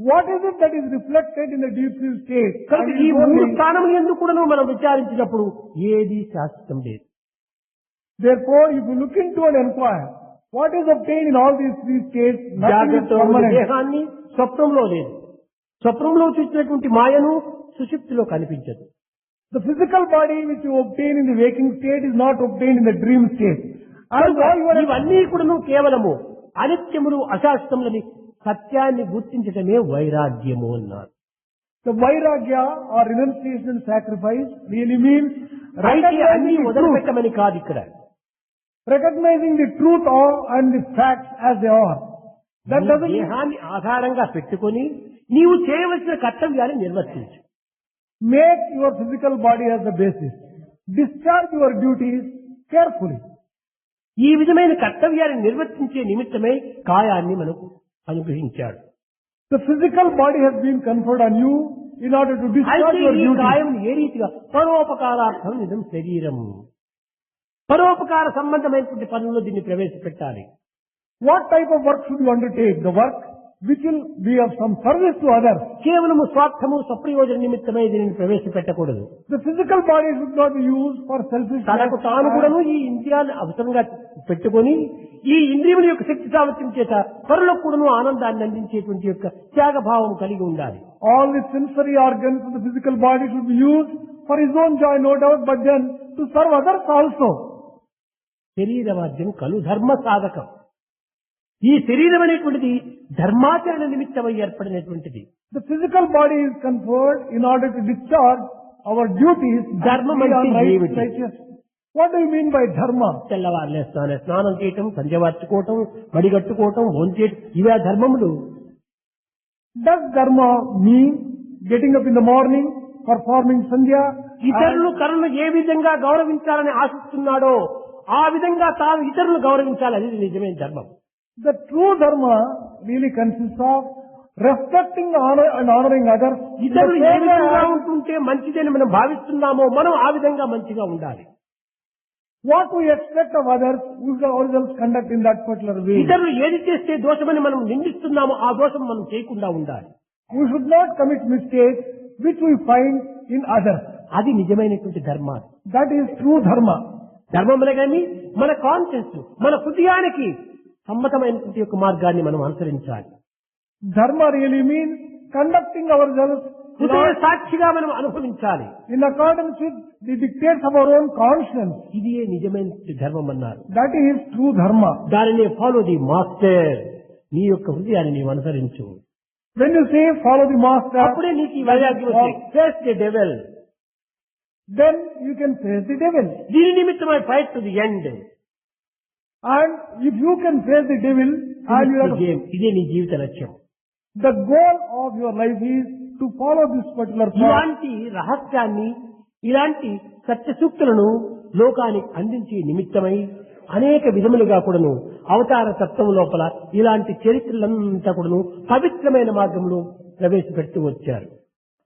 What is it that is reflected in the deep sleep state? కనుక And ఈ it is మూడు only- స్థానం ఎందుకు కూడా మనం విచారించినప్పుడు ఏది శాశ్వతం లేదు. Therefore, if you look into and inquire, what is obtained in all these three states, nothing is జాగ్రత్త permanent. దేహాన్ని స్వప్నంలో లేదు. స్వప్నంలో చూసినటువంటి మాయను సుషుప్తిలో కనిపించదు. The physical body which you obtain in the waking state is not obtained in the dream state. And while you are ఇవన్నీ కూడా కేవలము అనిత్యములు అశాశ్వతములని సత్యాన్ని గుర్తించటమే వైరాగ్యము అన్నారు. the vairagya or renunciation and sacrifice really means అయితే అన్ని recognizing the truth, వదిలిపెట్టమని కాదు ఇక్కడ. recognizing the truth all and the facts as they are. That నీ doesn't mean దేహాన్ని ఆధారంగా పెట్టుకొని నీవు చేయవలసిన కర్తవ్యాన్ని నిర్వర్తించు. make your physical body as the basis. Discharge your duties carefully. ఈ విధమైన కర్తవ్యాన్ని నిర్వర్తించే నిమిత్తమై కాయాన్ని మనకు అనుగ్రహించాడు. The physical body has been conferred on you in order to discharge అయితే your ఈ duties. కాయం ఏ రీతిగా పరోపకారార్థం నిజం శరీరం. పరోపకార సంబంధమైనటువంటి పనుల్లో దీన్ని ప్రవేశపెట్టాలి. What type of work should you undertake? The work which will be of some service to others. కేవలము స్వార్థము స్వప్రయోజన నిమిత్తమై దీనిని ప్రవేశపెట్టకూడదు. The physical body should not be used for selfish తనకు తాను కూడాను ఈ ఇంద్రియాన్ని అవసరంగా పెట్టుకొని ఈ ఇంద్రియముల యొక్క శక్తి సామర్థ్యం చేత పరులకు కూడాను ఆనందాన్ని అందించేటువంటి యొక్క త్యాగభావం కలిగి ఉండాలి. All the sensory organs of the physical body should be used for his own joy, no doubt, but then to serve others also. శరీరవాద్యం కలు ధర్మ సాధకం. ఈ శరీరం అనేటువంటిది ధర్మాచరణ నిమిత్తమై ఏర్పడినటువంటిది. The physical body is conferred in order to discharge our duties. Dharma and be అంటే on ఏమిటి? righteous. What do you mean by dharma? తెల్లవారులే స్నానం చేయటం, సంధ్యవార్చుకోవటం, మడిగట్టుకోవటం, భోంచేయటం ఇవే ధర్మములు. Does dharma mean getting up in the morning, performing sandhya? ఇతరులు తనను ఏ విధంగా గౌరవించాలని ఆశిస్తున్నాడో ఆ విధంగా తాను ఇతరులను గౌరవించాలి. అది నిజమైన ధర్మం. The true dharma really consists of respecting honor and honoring others. in the ఇతరులు ఏ same విధంగా way as ఉంటుంటే మంచిదని మనం భావిస్తున్నామో మనం ఆ విధంగా మంచిగా ఉండాలి. what we expect of others, we should ourselves conduct in that particular way. ఇతరులు ఏది చేస్తే దోషమని మనం నిందిస్తున్నామో ఆ దోషం మనం చేయకుండా ఉండాలి. We should not commit mistakes which we find in others. అది నిజమైనటువంటి ధర్మాలు. That is true dharma. ధర్మములే కానీ మన కాన్షియన్స్ మన హృదయానికి సమ్మతమైనటువంటి యొక్క మార్గాన్ని మనం అనుసరించాలి. Dharma really means conducting ourselves హృదయ సాక్షిగా మనం అనుభవించాలి. in accordance with the dictates of our own conscience. ఇది నిజమైన ధర్మం అన్నారు. That is true dharma. దానిని ఫాలో ది మాస్టర్. నీ యొక్క హృదయాన్ని నీవు అనుసరించు. When you say follow the master, అప్పుడే నీకు ఈ వైరాగ్యం వస్తుంది. Face the devil. then you can face the devil. దీని నిమిత్తమై fight to the end. And if you can face the devil, and you have, ఇదే నీ జీవిత లక్ష్యం. the goal of your life is to follow this particular path. ఇలాంటి రహస్యాన్ని ఇలాంటి సత్య సూక్తులను లోకానికి అందించే నిమిత్తమై అనేక విధములుగా కూడాను అవతార తత్వం లోపల ఇలాంటి చరిత్రలంతా కూడాను పవిత్రమైన మార్గంలో ప్రవేశపెడుతూ వచ్చారు.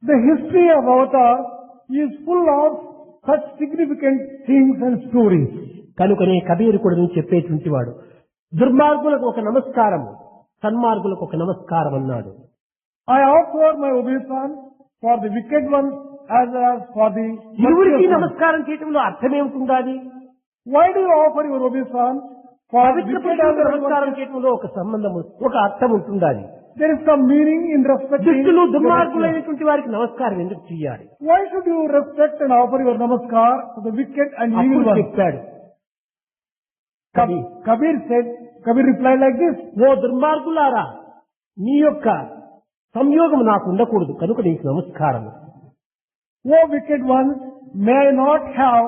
The history of Avatar is full of such significant things and stories. కనుకనే కబీర్ కూడా చెప్పేటువంటి వాడు దుర్మార్గులకు ఒక నమస్కారం, సన్మార్గులకు ఒక నమస్కారం అన్నాడు. I offer my obeisance for the wicked ones as well as for the ఇరువురికి virtuous ones. నమస్కారం చేయటంలో అర్థం ఏమిటి? Why do you offer your obeisance for the Pavitra wicked as పురుషులకు well as నమస్కారం virtuous? చేయటంలో ఒక సంబంధము, ఒక అర్థం ఉంటుండాలి. There is some meaning in respecting దుష్టులు your virtues. దుర్మార్గులైనటువంటి వారికి నమస్కారం ఎందుకు చేయాలి? Why should you respect and offer your namaskar to the wicked and evil అప్పుడు ones? చెప్పాడు, Kabir replied like this, ఓ దుర్మార్గులారా, నీ యొక్క సంయోగం నాకు ఉండకూడదు కనుక నీకు నమస్కారం. O wicked ones, may I not have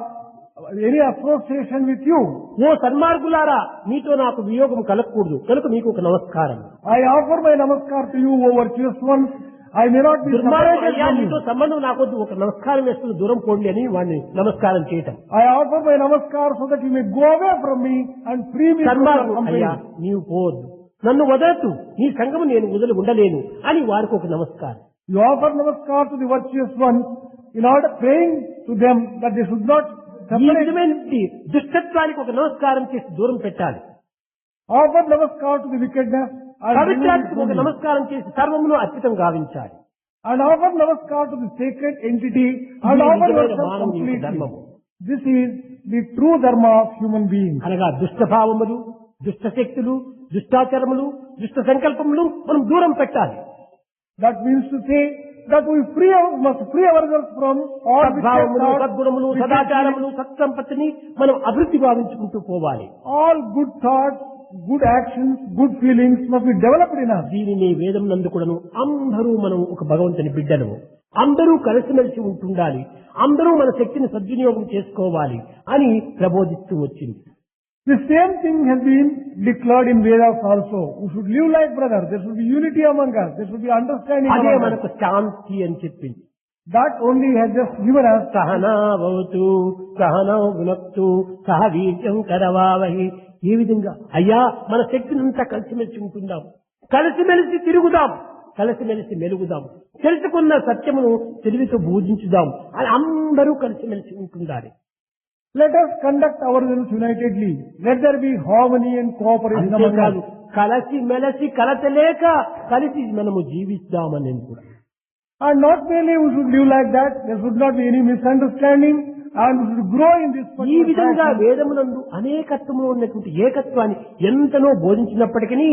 any association with you. ఓ సన్మార్గులారా, నీతో నాకు వియోగం కలగకూడదు కనుక నీకు ఒక నమస్కారం. I offer my namaskar to you, O virtuous ones. I may not be దుర్మార్గుడు separated అయ్యా, from నీతో you. సంబంధం నాకొద్దు, ఒక నమస్కారం వేస్తున్న దూరం పోండి అని వాడిని నమస్కారం చేయటం. I offer my namaskar so that you may go away from me and free me from your సన్మార్గుడు అయ్యా, company. నీవు పోవద్దు, నన్ను వదలద్దు, నీ సంగము నేను వదిలి ఉండలేను అని వారికి ఒక నమస్కారం. You offer namaskar to the virtuous ones in order praying to them that they should not ఈ separate. విధమైన దుష్టత్వానికి ఒక నమస్కారం చేసి దూరం పెట్టాలి. Offer namaskar to the wickedness and remove it పవిత్రాత్మకు from ఒక you. నమస్కారం చేసి సర్వమును అర్పితం గావించాలి. And offer namaskar to the sacred entity and ఇది offer నిజమైన yourself మానవుని యొక్క completely. ధర్మము. This is the true dharma of human beings. అనగా దుష్టభావములు, దుష్ట శక్తులు, దుష్టాచరములు, దుష్ట సంకల్పములు మనం దూరం పెట్టాలి. That means to say that we must free ourselves from all wicked సద్భావములు, thoughts, సద్గుణములు, wicked సదాచారములు, సత్సంపత్తిని మనం అభివృద్ధి భావించుకుంటూ పోవాలి. all good thoughts, good actions, good feelings must be developed in us. దీనిని వేదం నందు కూడాను అందరూ మనం ఒక భగవంతుని బిడ్డలము, అందరూ కలిసిమెలిసి ఉంటుండాలి, అందరూ మన శక్తిని సద్వినియోగం చేసుకోవాలి అని ప్రబోధిస్తూ వచ్చింది. The same thing has been declared in Vedas also. We should live like brothers. There should be unity among us. There should be understanding అదే among us. మనకు శాంతి అని చెప్పింది. That only has just given us సహనావతు సహనౌ వినక్తు సహ వీర్యం కరవావహి. ఈ విధంగా అయ్యా మన శక్తినంతా కలిసిమెలిసి ఉంటుందాం, కలిసిమెలిసి తిరుగుదాం, కలిసిమెలిసి మెలుగుదాం, తెలుసుకున్న సత్యమును తెలివితో బోధించుదాం అని అందరూ కలిసిమెలిసి ఉంటుండాలి. let us conduct ourselves unitedly. Let there be harmony and cooperation among అంతేకాదు, us. కలిసి మెలసి కలతలేక కలిసి మనము జీవిస్తామని కూడా. And not merely we should live like that. There should not be any misunderstanding and we should grow in this ఈ particular విధంగా fashion. వేదమునందు అనేకత్వంలో ఉన్నటువంటి ఏకత్వాన్ని ఎంతనో బోధించినప్పటికీ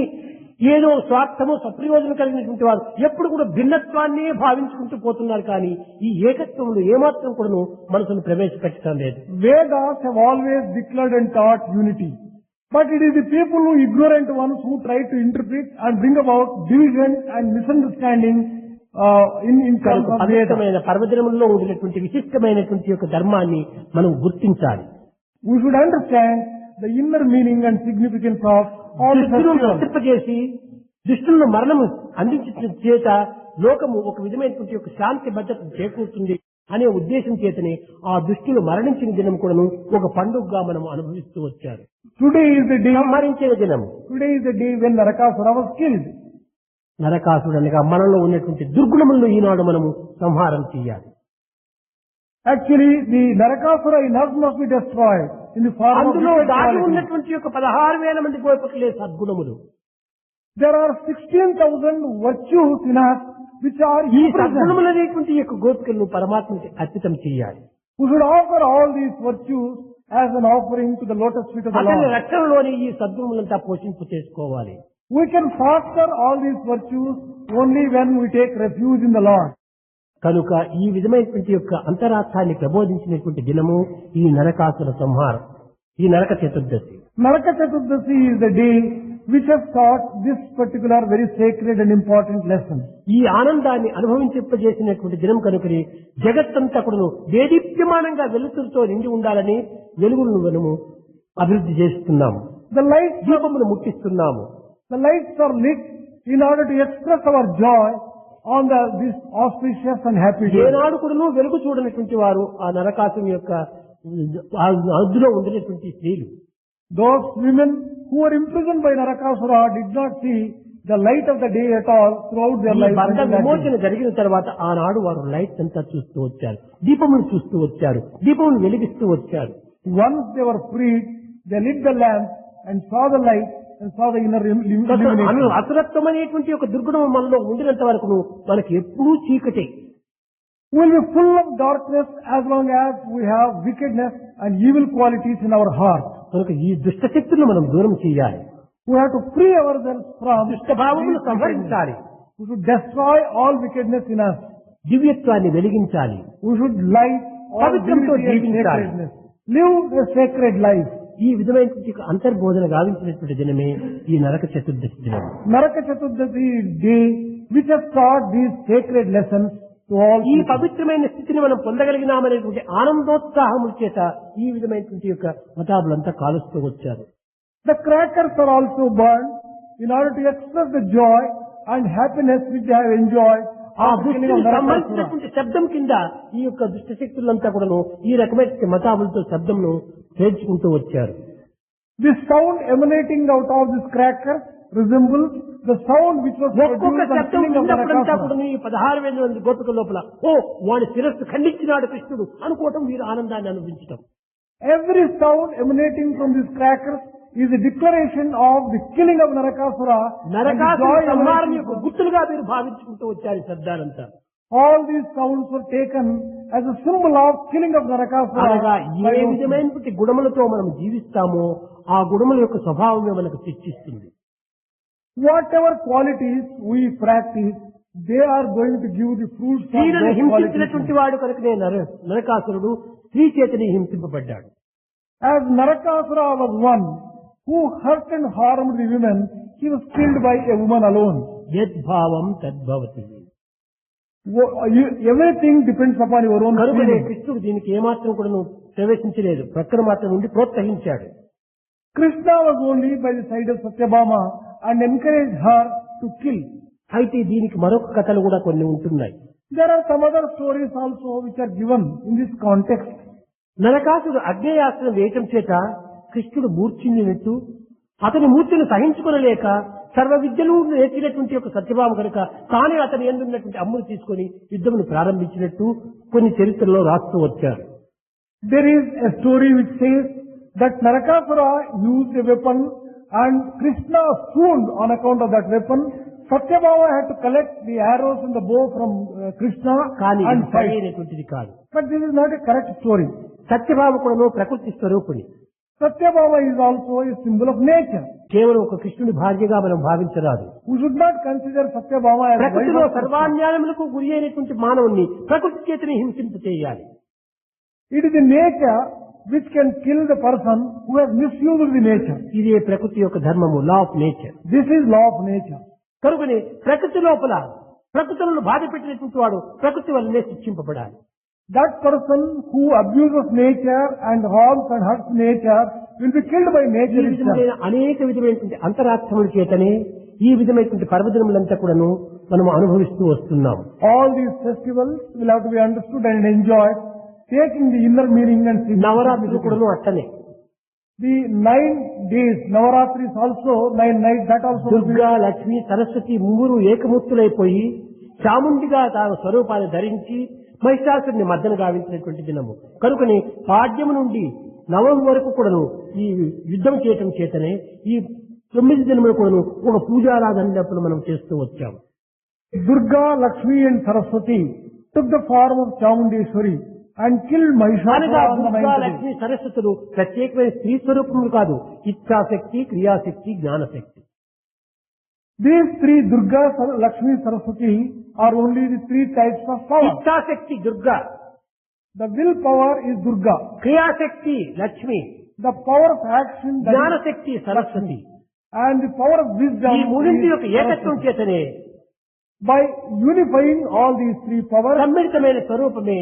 ఏదో స్వార్థము సప్రయోజనం కలిగినటువంటి వారు ఎప్పుడు కూడా భిన్నత్వాన్నే భావించుకుంటూ పోతున్నారు, కానీ ఈ ఏకత్వంలో ఏమాత్రం కూడా మనసును ప్రవేశపెట్టడం లేదు. Vedas have always declared and taught unity. But it is the people who ignorant ones who try to interpret and bring about division and misunderstanding in terms of Vedas. పవిత్రమైన పర్వదినములలో ఉండినటువంటి విశిష్టమైనటువంటి యొక్క ధర్మాన్ని మనం గుర్తించాలి. We should understand the inner meaning and significance of all the దుష్టులను festivals. నశింపజేసి దుష్టులను మరణము అందించిన చేత లోకము ఒక విధమైనటువంటి యొక్క శాంతి భద్రత చేకూరుతుంది అనే ఉద్దేశం చేతనే ఆ దుష్టులు మరణించిన దినం కూడాను ఒక పండుగగా మనం అనుభవిస్తూ వచ్చారు. Today is the day. మరణించిన దినము Today is the day when Narakasura was killed. నరకాసుడు అనగా మనలో ఉన్నటువంటి దుర్గుణములను ఈనాడు మనము సంహారం చేయాలి. Actually, the Narakasura in us must be destroyed in the form of అందులో wicked దాగి qualities. ఉన్నటువంటి యొక్క 16,000 మంది గోపకులే సద్గుణములు. There are 16,000 virtues in us which are ఈ imprisoned. సద్గుణములు అనేటువంటి యొక్క గోపికలను పరమాత్మకి అర్పితం చేయాలి. We should offer all these virtues as an offering to the lotus feet of the అతని Lord. రక్షణలోని ఈ సద్గుణములంతా పోషింపు చేసుకోవాలి. We can foster all these virtues only when we take refuge in the Lord. కనుక ఈ విధమైనటువంటి యొక్క అంతరార్థాన్ని ప్రబోధించినటువంటి దినము ఈ నరకాసుర సంహారం, ఈ Naraka Chaturdashi. Naraka Chaturdasi is the day which has taught this particular very sacred and important lesson. ఈ ఆనందాన్ని అనుభవించేసినటువంటి దినం కనుకని జగత్తంతా కూడా దేదీప్యమానంగా వెలుతురుతో నిండి ఉండాలని వెలుగులను మనము అభివృద్ధి చేస్తున్నాము. The lights దీపమును ముట్టిస్తున్నాము. are lit in order to express our joy on this auspicious and happy day. ఏనాడు కూడా వెలుగు చూడనటువంటి వారు ఆ నరకాసుని యొక్క అదులో ఉండినటువంటి స్త్రీలు. Those women who were imprisoned by Narakasura did not see the light of the day at all throughout their ఈ life. బంధ until that day. విమోచన జరిగిన తర్వాత ఆనాడు వారు లైట్ అంతా చూస్తూ వచ్చారు, దీపమును చూస్తూ వచ్చారు, దీపమును వెలిగిస్తూ వచ్చారు. Once they were freed, they lit the lamp and saw the light and saw the inner illumination. అసురత్వం అనేటువంటి ఒక దుర్గుణం మనలో ఉండినంత వరకు మనకి ఎప్పుడూ చీకటే. We will be full of darkness as long as we have wickedness and evil qualities in our heart. కనుక ఈ దుష్ట శక్తులను మనం దూరం చేయాలి. We have to free ourselves from దుష్ట భావములు సంహరించాలి. We should destroy all wickedness in us. దివ్యత్వాన్ని వెలిగించాలి. We should light all పవిత్రంతో beauty and జీవించాలి. sacredness. Live a sacred life. ఈ విధమైనటువంటి అంతర్బోధన గావించినటువంటి దినమే ఈ నరక చతుర్దశి దినం. Naraka Chaturdasi day which has taught these sacred lessons to all ఈ people. పవిత్రమైన స్థితిని మనం పొందగలిగినామనేటువంటి ఆనందోత్సాహముల చేత ఈ విధమైనటువంటి యొక్క మతాబులంతా కాలుస్తూ వచ్చారు. The crackers are also burned in order to express the joy and happiness which they have enjoyed. ఆ after killing దుష్టుని of Narakasura. సంబంధించినటువంటి శబ్దం కింద ఈ యొక్క దుష్ట శక్తులంతా కూడాను ఈ రకమైన మతాబులతో శబ్దంను చేర్చుకుంటూ వచ్చారు. This sound emanating out of this cracker resembles the sound which was ఒక్కొక్క produced on శబ్దం killing of విన్నప్పుడంతా Narakasura. కూడా ఈ 16,000 మంది గోపికల లోపల వాడి శిరస్సు ఖండించినాడు కృష్ణుడు అనుకోవటం వీరు ఆనందాన్ని అనుభవించటం. Every sound emanating from this cracker is a declaration of the killing of Narakasura. and the Narakasura joy సంహారం emanating యొక్క from- గుర్తులుగా వీరు భావించుకుంటూ వచ్చారు ఈ శబ్దాలంతా. All these sounds were taken as a symbol of killing of Narakasura. అనగా by ఏ those- విధమైనటువంటి గుణములతో మనం జీవిస్తామో ఆ గుణముల యొక్క స్వభావమే మనకు శిక్షిస్తుంది. Whatever qualities we practice, they are going to give the fruits of స్త్రీలను those హింసించినటువంటి qualities. వాడు కనుకనే నరకాసురుడు స్త్రీ చేతని హింసింపబడ్డాడు. As Narakasura was one who hurt and harmed the women, he was killed by a woman alone. యద్భావం తద్భవతి. Everything depends upon your own కనుకనే feeling. కృష్ణుడు దీనికి ఏమాత్రం కూడా ప్రవేశించలేదు, ప్రక్కన మాత్రం ఉండి ప్రోత్సహించాడు. Krishna was only by the side of Satyabhama and encouraged her to kill. అయితే దీనికి మరొక కథలు కూడా కొన్ని ఉంటున్నాయి. There are some other stories also which are given in this context. నరకాసుడు అగ్నేయాస్త్రం వేయటం చేత కృష్ణుడు మూర్ఛించినట్టు, అతని మూర్ఛను సహించుకొనలేక సర్వ విద్యలు నేర్చినటువంటి ఒక సత్యభామ కనుక తానే అతని ఎందున్నటువంటి అమ్మును తీసుకొని యుద్ధమును ప్రారంభించినట్టు కొన్ని చరిత్రలో రాస్తూ వచ్చారు. There is a story which says that Narakasura used a weapon and Krishna swooned on account of that weapon. Satyabhama had to collect the arrows and the bow from Krishna కానీ and ఇది fight. సరైనటువంటిది కాదు. But this is not a correct story. Satyabhama కూడాను ప్రకృతి స్వరూపుని, Satyabhama is also a symbol of nature. కేవలం ఒక కృష్ణుడి భార్యగా మనం భావించరాదు. We should not consider Satyabhama as ప్రకృతిలో wife of Krishna. సర్వాన్యాయములకు గురి అయినటువంటి మానవుణ్ణి ప్రకృతి చేతని హింసింప చేయాలి. It is the nature which can kill the person who has misused the nature. ఇదే ప్రకృతి యొక్క ధర్మము, law of nature. This is law of nature. కనుకనే ప్రకృతి లోపల ప్రకృతులను బాధ పెట్టినటువంటి వాడు ప్రకృతి వల్లనే శిక్షింపబడాలి. That person who abuses nature and harms and hurts nature will be killed by ఈ nature itself. విధమైన అనేక విధమైనటువంటి అంతరార్థముల చేతనే ఈ విధమైనటువంటి పర్వదినములంతా కూడాను మనం అనుభవిస్తూ వస్తున్నాం. All these festivals will have to be understood and enjoyed, taking the inner meaning and నవరాత్రులు significance. కూడాను అట్టనే. The 9 days, Navaratris also, 9 nights, that also will be. Durga, Lakshmi, Saraswati ముగ్గురు ఏకమూర్తులైపోయి చాముండిగా తాను స్వరూపాన్ని ధరించి మహిషాసురుని మద్దన గావించినటువంటి దినము. కనుకని పాడ్యము నుండి నవం వరకు కూడాను ఈ యుద్ధం చేయటం చేతనే ఈ 9 దినములు కూడాను ఒక పూజారాధనప్పుడు మనం చేస్తూ వచ్చాము. Durga, Lakshmi and Saraswati took the form of Chamundeshwari and killed అనగా Mahishasura on the Durga, 9th day. Lakshmi, సరస్వతులు ప్రత్యేకమైన స్త్రీ స్వరూపములు కాదు, ఇచ్ఛాశక్తి, క్రియాశక్తి, జ్ఞానశక్తి. These three, Durga, Lakshmi, Saraswati, are only the three types of power. ఇచ్ఛాశక్తి Durga, The will power is Durga. క్రియాశక్తి Lakshmi, The power of action, that is, జ్ఞానశక్తి Saraswati. and the power of wisdom ఈ మూడింటి is యొక్క ఏకత్వం Saraswati. చేతనే By unifying all these three powers సమ్మిళితమైన స్వరూపమే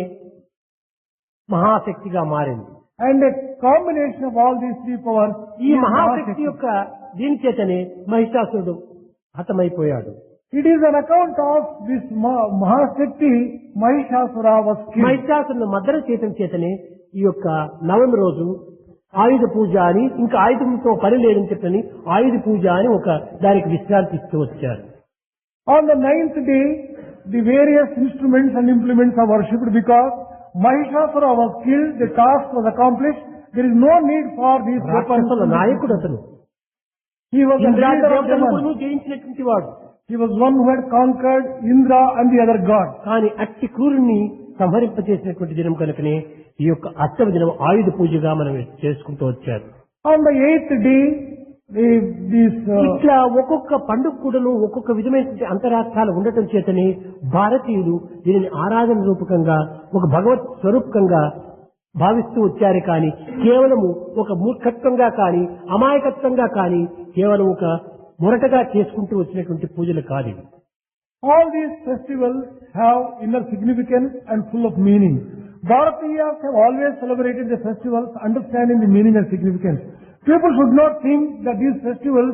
మహాశక్తిగా మారింది. and a combination of all these three powers ఈ is మహాశక్తి Mahashakti. యొక్క దీని చేతనే మహిషాసురుడు హతమైపోయాడు. It is an account of this Mahashakti, Mahishasura was killed. మహిషాసురుని మద్దన చేయటం చేతనే ఈ యొక్క నవమి రోజు ఆయుధ పూజ అని, ఇంకా ఆయుధంతో పని లేదని చెప్పని ఆయుధ పూజ అని ఒక దానికి విశ్రాంతి ఇస్తూ వచ్చారు. On the 9th day, the various instruments and implements are worshipped because Mahishasura was killed, the task was accomplished, there is no need for these weapons. రాక్షసుల నాయకుడు అతను. He was the ఇంద్రాది leader of the దేవతలను month. జయించినటువంటి వాడు. He was one who had conquered Indra and the other gods. కానీ అట్టి క్రూరుణ్ణి సంహరింపచేసినటువంటి దినం కనుకనే ఈ యొక్క అష్టమ దినం ఆయుధ పూజగా మనం చేసుకుంటూ వచ్చారు. On the 8th day, ఇట్లా ఒక్కొక్క పండుగ కూడాను ఒక్కొక్క విధమైనటువంటి అంతరార్థాలు ఉండటం చేతనే భారతీయులు దీనిని ఆరాధన రూపకంగా ఒక భగవత్ స్వరూపకంగా భావిస్తూ వచ్చారు. కానీ కేవలము ఒక మూర్ఖత్వంగా కానీ అమాయకత్వంగా కానీ కేవలం ఒక మొరటగా చేసుకుంటూ వచ్చినటువంటి పూజలు కాదు ఇవి. all these festivals have inner significance and full of meaning. Bharatiyas have always celebrated the festivals understanding the meaning and significance. People should not think that these festivals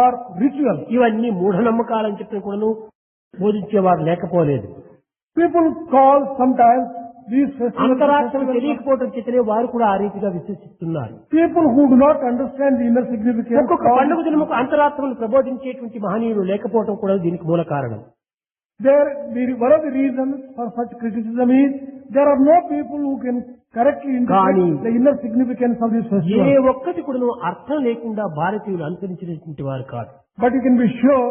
are rituals. ఇవన్నీ మూఢనమ్మకాలని చెప్పిన కూడాను బోధించేవారు లేకపోలేదు. People call sometimes these festivals అంతరార్థం తెలియకపోవడం చేతనే వారు కూడా ఆ రీతిగా విశ్వసిస్తున్నారు. people who do not understand the inner significance. ఒక్కొక్క పండుగ దినముకు అంతరాత్మను ప్రబోధించేటువంటి మహనీయులు లేకపోవడం కూడా దీనికి మూల కారణం. One of the reasons for such criticism is there are no people who can correctly interpret the inner significance of these festivals. ఏ ఒక్కటి కూడా అర్థం లేకుండా భారతీయులు అనుసరించినటువంటి వారు కాదు. But you can be sure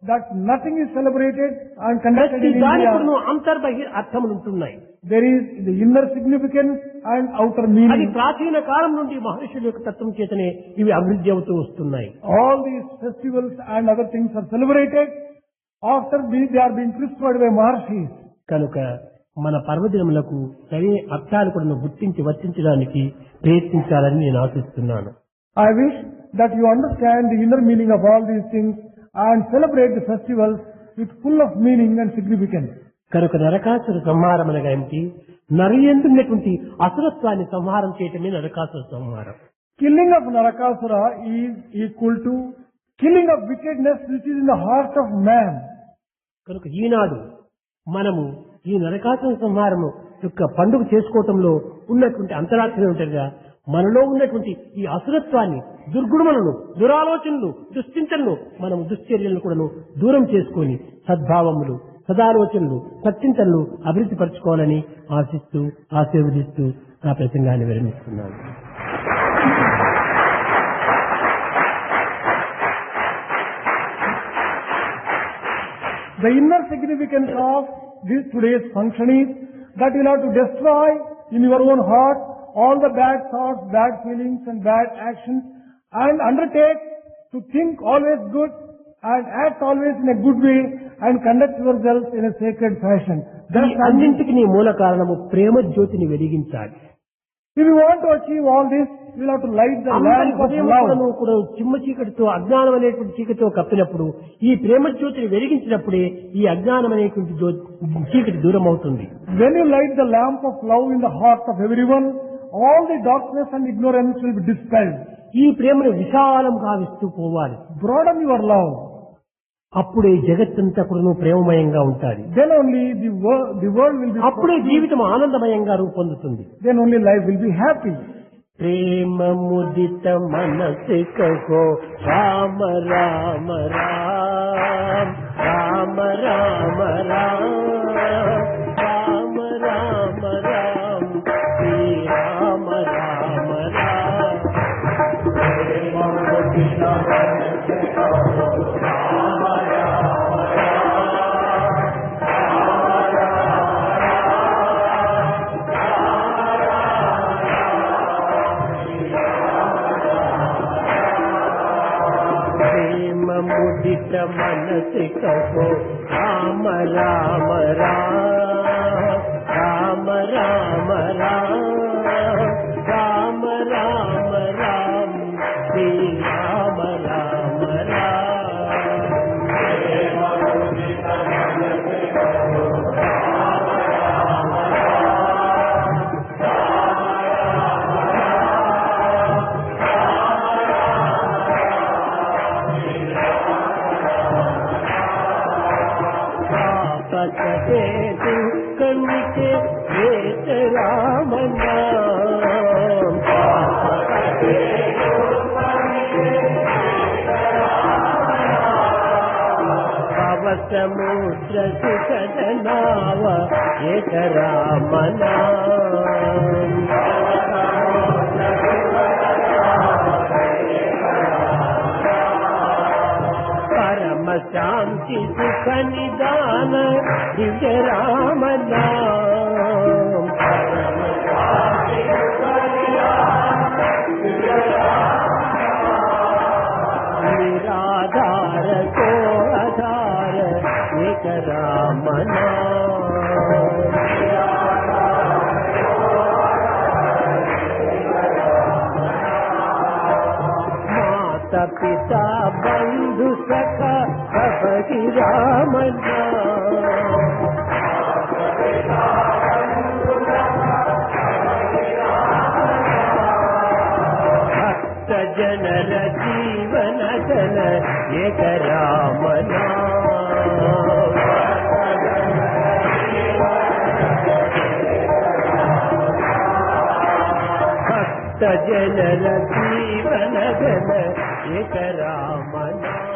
that nothing is celebrated and conducted in దానికి India. అంతర్బహిర్ అర్థములు ఉంటున్నాయి. There is the inner significance and outer అది meaning. ప్రాచీన కాలం నుండి మహర్షుల యొక్క తత్వం చేతనే ఇవి అభివృద్ధి అవుతూ వస్తున్నాయి. All these festivals and other things are celebrated after they are being prescribed by Maharshis. కనుక మన పర్వదినములకు సరైన అర్థాలు కూడా గుర్తించి వర్తించడానికి ప్రయత్నించాలని నేను ఆశిస్తున్నాను. I wish that you understand the inner meaning of all these things and celebrate the festivals with full of meaning and significance. కనుక నరకాసుర సంహారం అనగా ఏమిటి? నరయందున్నటువంటి అసురత్వాన్ని సంహారం చేయటమే నరకాసుర సంహారం. Killing of Narakasura is equal to killing of wickedness which is in the heart of man. కనుక ఈనాడు మనము ఈ నరకాసుర సంహారము యొక్క పండుగ చేసుకోవటంలో ఉన్నటువంటి అంతరార్థం ఏమిటంటే మనలో ఉన్నటువంటి ఈ అసురత్వాన్ని, దుర్గుణములను, దురాలోచనలు, దుశ్చింతనలు, మనము దుశ్చర్యలను కూడా దూరం చేసుకొని సద్భావములు, సదాలోచనలు, సత్చింతనలు అభివృద్ధి పరచుకోవాలని ఆశిస్తూ ఆశీర్వదిస్తూ నా ప్రసంగాన్ని విరమిస్తున్నాను. The inner significance of this today's function is that you have to destroy in your own heart all the bad thoughts, bad feelings and bad actions and undertake to think always good and act always in a good way and conduct yourself in a sacred fashion. ఈ అన్నింటికి నీ మూల కారణము ప్రేమ జ్యోతిని వెలిగించాలి. If you want to achieve all this, you will have to light the lamp of love. కూడా చిమ్మ చీకటితో అజ్ఞానం అనేటువంటి చీకటితో కప్పినప్పుడు ఈ ప్రేమ జ్యోతిని వెలిగించినప్పుడే ఈ అజ్ఞానం అనేటువంటి చీకటి దూరం అవుతుంది. When you light the lamp of love in the heart of everyone, all the darkness and ignorance will be dispelled. ఈ ప్రేమను విశాలం గావిస్తూ పోవాలి. Broaden your love. అప్పుడే జగత్తంతా కూడా ప్రేమమయంగా ఉంటుంది. Then only the world will be. అప్పుడే జీవితం ఆనందమయంగా రూపొందుతుంది. Then only life will be happy. ప్రేమ ముదిత మనసికో రామ రామ రామ రామ రామ రామ రామ రామ రామ శ్రీ రామ రామ రామ ప్రేమ ముదిత మనసికో రామ రామ ముదిత మనసికో రామ రామ రామ రామ రామ రామ రామ రామ శ్రీ రామ రామ కన్నికే వేత రామ నామ పవసముద్ర సుఖదనావ ఏక రామ నామ సన్నిధాన దివ్య రామనామ निराधार को आधार एक राम नाम माता पिता बंधु सखा सबकी राम नाम जनर जीवन धन एक राम नाम भक्त जनर जीवन धन एक राम नाम।